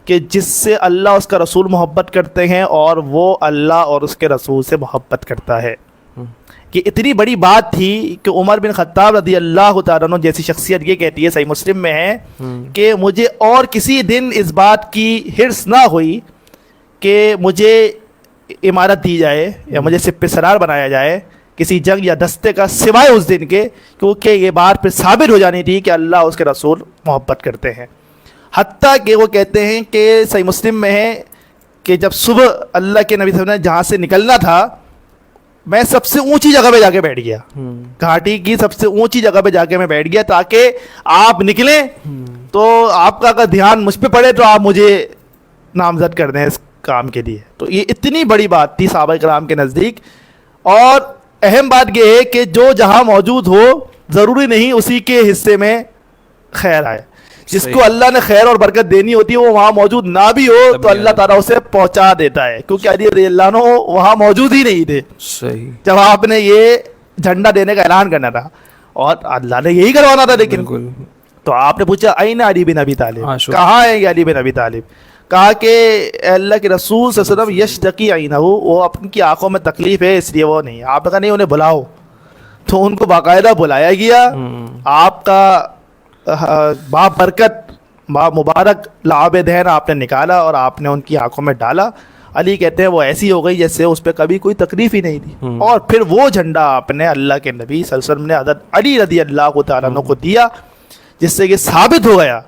کہ جس سے اللہ اس کا رسول محبت کرتے ہیں اور وہ اللہ اور اس کے رسول سے محبت کرتا ہے. کہ اتنی بڑی بات تھی کہ عمر بن خطاب رضی اللہ تعالیٰ عنہ جیسی شخصیت یہ کہتی ہے، صحیح مسلم میں ہے کہ مجھے اور کسی دن اس بات کی حرص نہ ہوئی کہ مجھے امارت دی جائے یا مجھے سپہ سالار بنایا جائے کسی جنگ یا دستے کا، سوائے اس دن کے، کیونکہ یہ بات پھر ثابت ہو جانی تھی کہ اللہ اس کے رسول محبت کرتے ہیں. حتیٰ کہ وہ کہتے ہیں کہ صحیح مسلم میں ہے کہ جب صبح اللہ کے نبی صلی اللہ علیہ وسلم نے جہاں سے نکلنا تھا، میں سب سے اونچی جگہ پہ جا کے بیٹھ گیا، گھاٹی کی سب سے اونچی جگہ پہ جا کے میں بیٹھ گیا تاکہ آپ نکلیں تو آپ کا اگر دھیان مجھ پہ پڑے تو آپ مجھے نامزد کر دیں اس کام کے لیے. تو یہ اتنی بڑی بات تھی صحابہ کرام کے نزدیک. اور اہم بات یہ ہے کہ جو جہاں موجود ہو ضروری نہیں اسی کے حصے میں خیر آئے. جس کو اللہ نے خیر اور برکت دینی ہوتی ہے وہ وہاں موجود نہ بھی ہو تو اللہ تعالیٰ اسے پہنچا دیتا ہے، کیونکہ علی رضی اللہ عنہ وہاں موجود ہی نہیں تھے صحیح. جب آپ نے یہ جھنڈا دینے کا اعلان کرنا تھا، اور اللہ نے یہی کروانا تھا. لیکن بالکل. تو آپ نے پوچھا این علی بن ابی طالب، شکر. کہاں ہے یہ علی بن ابی طالب؟ کہا کہ اللہ کے رسول صلی اللہ علیہ وسلم یشتکی عینہ، وہ اپن کی آنکھوں میں تکلیف ہے اس لیے وہ نہیں. آپ نے کہا نہیں انہیں بلاؤ، تو ان کو باقاعدہ بلایا گیا. آپ کا باپ برکت، باپ مبارک لعاب دہن آپ نے نکالا اور آپ نے ان کی آنکھوں میں ڈالا. علی کہتے ہیں وہ ایسی ہو گئی جیسے اس پہ کبھی کوئی تکلیف ہی نہیں تھی. اور پھر وہ جھنڈا آپ نے اللہ کے نبی صلی اللہ علیہ وسلم نے حضرت علی رضی اللہ تعالیٰ عنہ کو دیا، جس سے یہ ثابت ہو گیا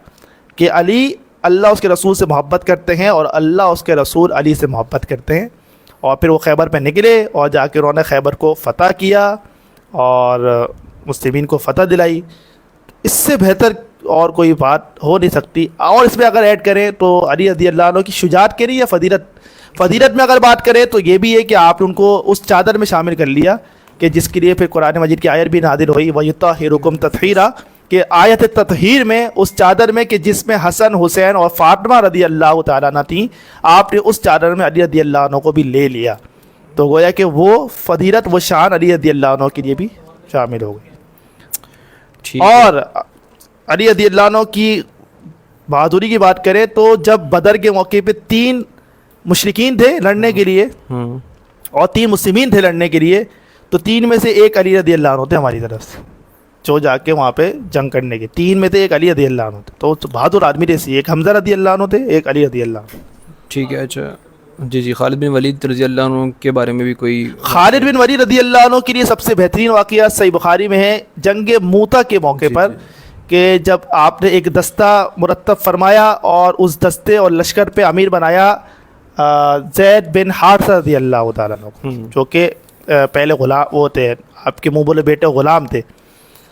کہ علی اللہ اس کے رسول سے محبت کرتے ہیں اور اللہ اس کے رسول علی سے محبت کرتے ہیں. اور پھر وہ خیبر پہ نکلے اور جا کے انہوں نے خیبر کو فتح کیا اور مسلمین کو فتح دلائی. اس سے بہتر اور کوئی بات ہو نہیں سکتی. اور اس میں اگر ایڈ کریں تو علی رضی اللہ عنہ کی شجاعت کے لیے یا فضیلت میں اگر بات کریں تو یہ بھی ہے کہ آپ نے ان کو اس چادر میں شامل کر لیا کہ جس کے لیے پھر قرآن مجید کی آیت بھی نازل ہوئی وَيُطَهِّرُكُمْ تَطْهِيرًا، کہ آیت تطہیر میں اس چادر میں کہ جس میں حسن حسین اور فاطمہ رضی اللہ تعالیٰ عنہ تھیں، آپ نے اس چادر میں علی رضی اللہ عنہ کو بھی لے لیا. تو گویا کہ وہ فضیلت وہ شان علی رضی اللہ عنہ کے لیے بھی شامل ہو گئی. اور علی رضی اللہ عنہ کی بہادری کی بات کریں تو جب بدر کے موقع پہ 3 مشرکین تھے لڑنے کے لیے اور 3 مسلمین تھے لڑنے کے لیے، تو 3 میں سے ایک علی رضی اللہ عنہ تھے ہماری طرف سے جو جا کے وہاں پہ جنگ کرنے کے. 3 میں سے ایک علی رضی اللہ عنہ تھے. تو بہادر آدمی تھے، ایک حمزہ رضی اللہ عنہ تھے، ایک علی رضی اللہ عنہ. ٹھیک ہے. اچھا جی خالد بن ولید رضی اللہ عنہ کے بارے میں بھی کوئی؟ خالد بن ولید رضی اللہ عنہ کے لیے سب سے بہترین واقعہ صحیح بخاری میں ہے جنگ موتا کے موقع پر، کہ جب آپ نے ایک دستہ مرتب فرمایا اور اس دستے اور لشکر پہ امیر بنایا زید بن حارثہ رضی اللہ تعالیٰ عنہ، جو کہ پہلے غلام وہ تھے، آپ کے منہ بولے بیٹے غلام تھے.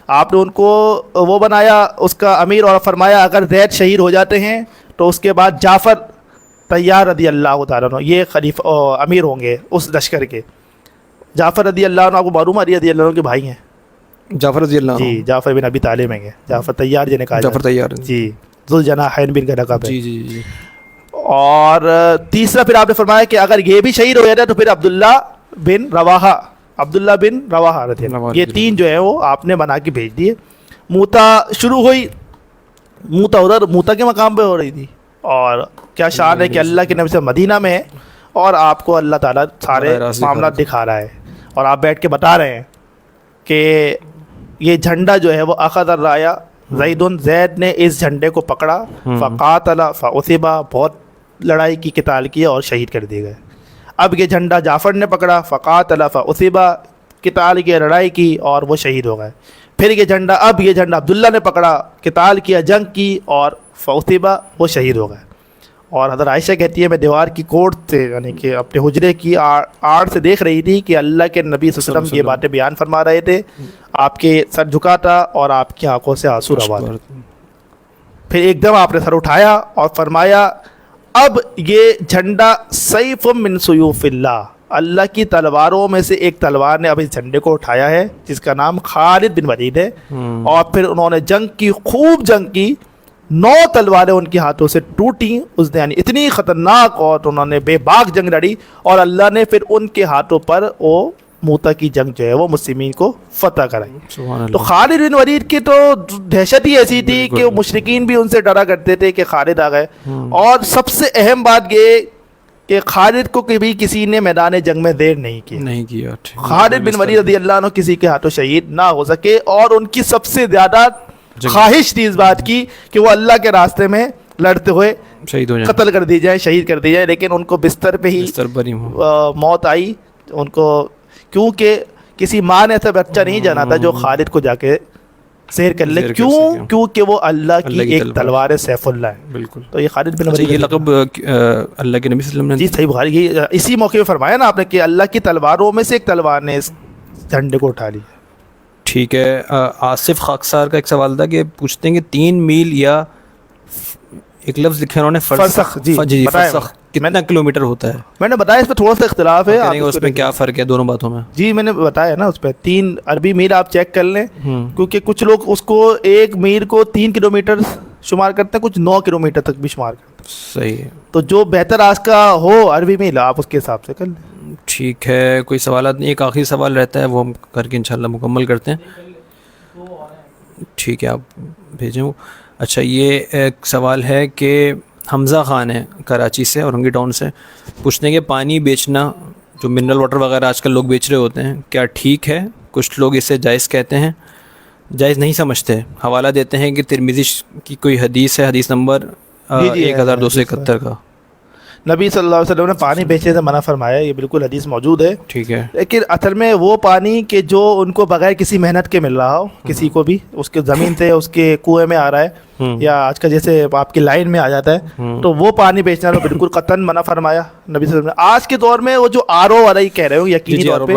آپ نے ان کو وہ بنایا اس کا امیر، اور فرمایا اگر زید شہید ہو جاتے ہیں تو اس کے بعد جعفر طیار رضی اللہ تعالیٰ عنہ یہ خلیفہ امیر ہوں گے اس لشکر کے. جعفر رضی اللہ عنہ آپ کو معلوم ہے علی رضی اللہ عنہ کے بھائی ہیں؟ جعفر رضی اللہ عنہ. جی جعفر بن ابی طالب ہیں. جعفر طیار جنہیں کہا جعفر طیار جی ذوالجناحین بن کا لقب ہے. جی جی جی. اور تیسرا پھر آپ نے فرمایا کہ اگر یہ بھی شہید ہو جاتا تو پھر عبداللہ بن رواحہ رضی اللہ عنہ. یہ 3 جو ہیں وہ آپ نے بنا کے بھیج دیے. موتا شروع ہوئی، موتا ادھر موتا کے مقام پہ ہو رہی تھی. اور کیا شان ہے کہ اللہ کے نبی سے مدینہ میں ہے اور آپ کو اللہ تعالیٰ سارے معاملات دکھا رہا ہے اور آپ بیٹھ کے بتا رہے ہیں. کہ یہ جھنڈا جو ہے وہ اخذ الرایا زیدن، زید نے اس جھنڈے کو پکڑا، فقاتل فاصیبا، بہت لڑائی کی، قتال کیا اور شہید کر دیے گئے. اب یہ جھنڈا جعفر نے پکڑا، فقاتل فاصیبا، قتال کیا، لڑائی کی اور وہ شہید ہو گئے. پھر یہ جھنڈا عبداللہ نے پکڑا، قتال کیا، جنگ کی اور فاصیبا، وہ شہید ہو گئے. اور حضرت عائشہ کہتی ہے میں دیوار کی کوٹ سے یعنی کہ اپنے حجرے کی آڑ سے دیکھ رہی تھی کہ اللہ کے نبی صلی اللہ علیہ وسلم یہ باتیں بیان فرما رہے تھے، آپ کے سر جھکا تھا اور آپ کی آنکھوں سے آنسو روا تھے. پھر ایک دم آپ نے سر اٹھایا اور فرمایا اب یہ جھنڈا سیف من سیوف اللہ، اللہ کی تلواروں میں سے ایک تلوار نے اب اس جھنڈے کو اٹھایا ہے جس کا نام خالد بن ولید ہے. اور پھر انہوں نے جنگ کی، خوب جنگ کی، 9 تلواریں ان کے ہاتھوں سے ٹوٹیں اس نے، یعنی اتنی خطرناک، اور انہوں نے بے باک جنگ لڑی اور اللہ نے پھر ان کے ہاتھوں پر وہ موتا کی جنگ جو ہے وہ مسلمین کو فتح کرائی. تو خالد بن ولید کی تو دہشت ہی ایسی تھی کہ مشرکین بھی ان سے ڈرا کرتے تھے کہ خالد آ گئے. اور سب سے اہم بات یہ کہ خالد کو کبھی کسی نے میدان جنگ میں دیر نہیں کیا. خالد بن ولید رضی اللہ عنہ کسی کے ہاتھوں شہید نہ ہو سکے، اور ان کی سب سے زیادہ خواہش تھی اس بات کی کہ وہ اللہ کے راستے میں لڑتے ہوئے قتل کر دی جائے، شہید کر دی جائے. لیکن ان کو بستر پہ ہی موت آئی ان کو، کیونکہ کسی ماں نے ایسا بچہ نہیں جانا تھا جو خالد کو جا کے سیر کر لے. کیونکہ وہ اللہ کی ایک تلوار ہے، سیف اللہ ہے. بالکل. تو یہ خالد بن ولید، یہ لقب اللہ کے نبی صلی اللہ علیہ وسلم نے، جی صحیح بخاری، یہ اسی موقع پہ فرمایا نا آپ نے کہ اللہ کی تلواروں میں سے ایک تلوار نے اس جھنڈے کو اٹھا لیا. ٹھیک ہے. آصف خاکسار کا ایک سوال تھا کہ پوچھتے ہیں کہ 3 میل یا ایک لفظ لکھے انہوں نے فرسخ، جی فرسخ کتنا کلومیٹر ہوتا ہے؟ میں نے بتایا اس پہ تھوڑا سا اختلاف ہے، اس میں کیا فرق ہے دونوں باتوں میں؟ جی میں نے بتایا نا اس پہ 3 عربی میل آپ چیک کر لیں، کیونکہ کچھ لوگ اس کو ایک میل کو 3 کلومیٹر شمار کرتے ہیں، کچھ 9 کلومیٹر تک بھی شمار کرتے ہیں. صحیح ہے. تو جو بہتر آج کا ہو عربی میل آپ اس کے حساب سے کر لیں. ٹھیک ہے. کوئی سوالات نہیں، ایک آخری سوال رہتا ہے وہ ہم کر کے انشاءاللہ مکمل کرتے ہیں. ٹھیک ہے آپ بھیجیں وہ. اچھا یہ ایک سوال ہے کہ حمزہ خان ہے کراچی سے، اورنگی ٹاؤن سے، پوچھتے ہیں کہ پانی بیچنا جو منرل واٹر وغیرہ آج کل لوگ بیچ رہے ہوتے ہیں کیا ٹھیک ہے؟ کچھ لوگ اسے جائز کہتے ہیں، جائز نہیں سمجھتے. حوالہ دیتے ہیں کہ ترمذی کی کوئی حدیث ہے، حدیث نمبر 1271 کا، نبی صلی اللہ علیہ وسلم نے پانی بیچنے سے منع فرمایا. یہ بالکل حدیث موجود ہے. ٹھیک ہے. لیکن اصل میں وہ پانی کہ جو ان کو بغیر کسی محنت کے مل رہا ہو، کسی کو بھی اس کے زمین سے اس کے کنویں میں آ رہا ہے، یا آج کا جیسے آپ کی لائن میں آ جاتا ہے، تو وہ پانی بیچنا تو بالکل قطعاً منع فرمایا نبی صلی اللہ علیہ وسلم نے. آج کے دور میں وہ جو RO والا ہی کہہ رہے ہو، یقینی طور پہ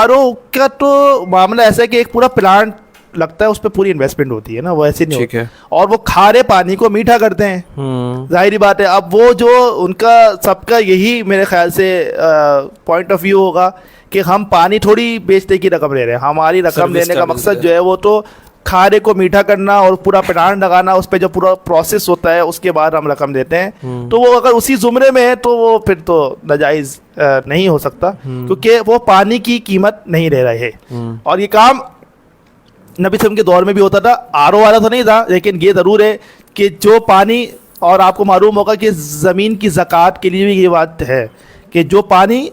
RO کا تو معاملہ ایسا ہے کہ ایک پورا پلانٹ لگتا ہے، اس پہ پوری انویسٹمنٹ ہوتی ہے نا، وہ ایسے نہیں ہوتی، اور وہ کھارے پانی کو میٹھا کرتے ہیں. ظاہری بات ہے اب وہ جو ان کا سب کا یہی میرے خیال سے پوائنٹ آف ویو ہوگا کہ ہم پانی تھوڑی بیچنے کی رقم لے رہے ہیں، ہماری رقم لینے کا مقصد جو ہے وہ تو کھارے کو میٹھا کرنا اور پورا پلانٹ لگانا، اس پہ جو پورا پروسیس ہوتا ہے اس کے بعد ہم رقم دیتے ہیں. تو وہ اگر اسی زمرے میں ہے تو وہ پھر تو ناجائز نہیں ہو سکتا، کیونکہ وہ پانی کی قیمت نہیں لے رہے. اور یہ کام نبی صلی اللہ علیہ وسلم کے دور میں بھی ہوتا تھا، RO والا تو نہیں تھا، لیکن یہ ضرور ہے کہ جو پانی، اور آپ کو معلوم ہوگا کہ زمین کی زکوٰۃ کے لیے بھی یہ بات ہے کہ جو پانی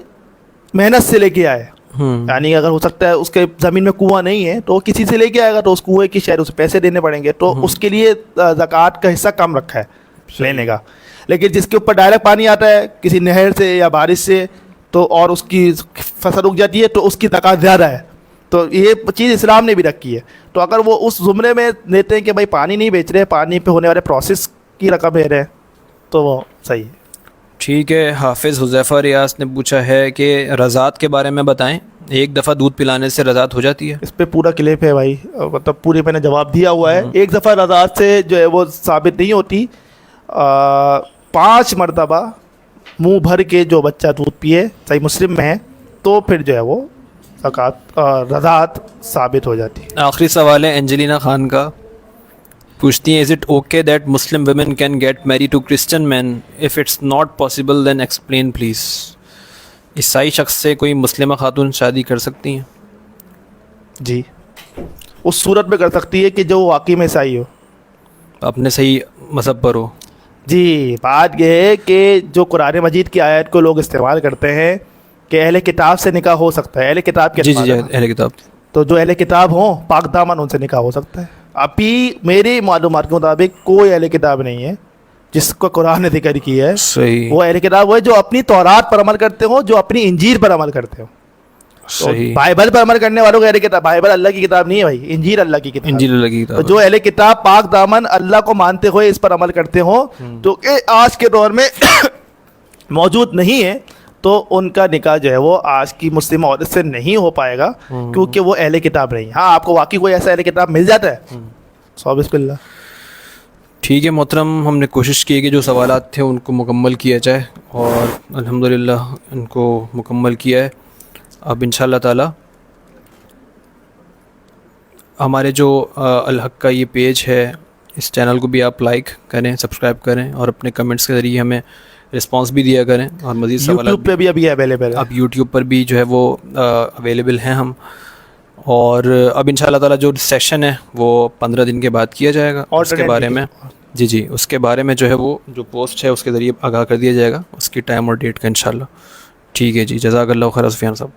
محنت سے لے کے آئے، یعنی اگر ہو سکتا ہے اس کے زمین میں کنواں نہیں ہے تو کسی سے لے کے آئے گا تو اس کنویں کی شہر اسے پیسے دینے پڑیں گے، تو اس کے لیے زکوٰۃ کا حصہ کم رکھا ہے لینے کا. لیکن جس کے اوپر ڈائریکٹ پانی آتا ہے کسی نہر سے یا بارش سے، تو اور اس کی فصل اگ جاتی ہے تو اس کی زکوٰۃ زیادہ ہے. تو یہ چیز اسلام نے بھی رکھی ہے. تو اگر وہ اس زمرے میں لیتے ہیں کہ بھائی پانی نہیں بیچ رہے، پانی پہ ہونے والے پروسیس کی رقم لے رہے ہیں، تو وہ صحیح ہے. ٹھیک ہے. حافظ حذیفہ ریاض نے پوچھا ہے کہ رضاعت کے بارے میں بتائیں، ایک دفعہ دودھ پلانے سے رضاعت ہو جاتی ہے؟ اس پہ پورا کلپ ہے بھائی، مطلب پوری میں نے جواب دیا ہوا ہے. ایک دفعہ رضاعت سے جو ہے وہ ثابت نہیں ہوتی، 5 مرتبہ منہ بھر کے جو بچہ دودھ پیے، صحیح مسلم میں ہے، تو پھر جو ہے وہ رضاعت ثابت ہو جاتی ہے. آخری سوال ہے انجلینا خان کا، پوچھتی ہیں is it okay that Muslim women can get married to Christian man, if it's not possible then explain please. عیسائی شخص سے کوئی مسلمہ خاتون شادی کر سکتی ہیں؟ جی اس صورت میں کر سکتی ہے کہ جو واقعی میں عیسائی ہو، اپنے صحیح مذہب پر ہو. جی بات یہ ہے کہ جو قرآن مجید کی آیت کو لوگ استعمال کرتے ہیں کہ اہل کتاب سے نکاح ہو سکتا ہے. اہل کتاب کے جی اہل کتاب تو جو اہل کتاب ہوں پاک دامن ان سے نکاح ہو سکتا ہے. ابھی میری معلومات کے مطابق کوئی اہل کتاب نہیں ہے جس کو قرآن نے ذکر کیا ہے. صحیح وہ اہل کتاب وہ ہے جو اپنی تورات پر عمل کرتے ہوں, جو اپنی انجیل پر عمل کرتے ہوں. صحیح. بائبل پر عمل کرنے والوں کو اہل کتاب, بائبل اللہ کی کتاب نہیں ہے بھائی, انجیل اللہ کی کتاب. انجیل اللہ کی تو کتاب. جو اہل کتاب پاک دامن اللہ کو مانتے ہوئے اس پر عمل کرتے ہوں جو کہ آج کے دور میں موجود نہیں ہے, تو ان کا نکاح جو ہے وہ آج کی مسلم عورت سے نہیں ہو پائے گا کیونکہ وہ اہل کتاب نہیں. ہاں آپ کو واقعی کوئی ایسا اہل کتاب مل جاتا ہے, سو بسم اللہ. ٹھیک ہے محترم, ہم نے کوشش کی کہ جو سوالات تھے ان کو مکمل کیا جائے اور الحمدللہ ان کو مکمل کیا ہے. اب انشاءاللہ تعالی ہمارے جو الحق کا یہ پیج ہے اس چینل کو بھی آپ لائک کریں, سبسکرائب کریں اور اپنے کمنٹس کے ذریعے ہمیں رسپانس بھی دیا کریں. اور مزید سوالات یوٹیوب پہ بھی ابھی اویلیبل ہے, اب یوٹیوب پر بھی جو ہے وہ اویلیبل ہیں ہم. اور اب انشاءاللہ تعالی جو سیشن ہے وہ 15 دن کے بعد کیا جائے گا. اس کے بارے میں جی اس کے بارے میں جو ہے وہ جو پوسٹ ہے اس کے ذریعے آگاہ کر دیا جائے گا اس کی ٹائم اور ڈیٹ کا انشاءاللہ. ٹھیک ہے جی, جزاک اللہ خیر سفیان صاحب.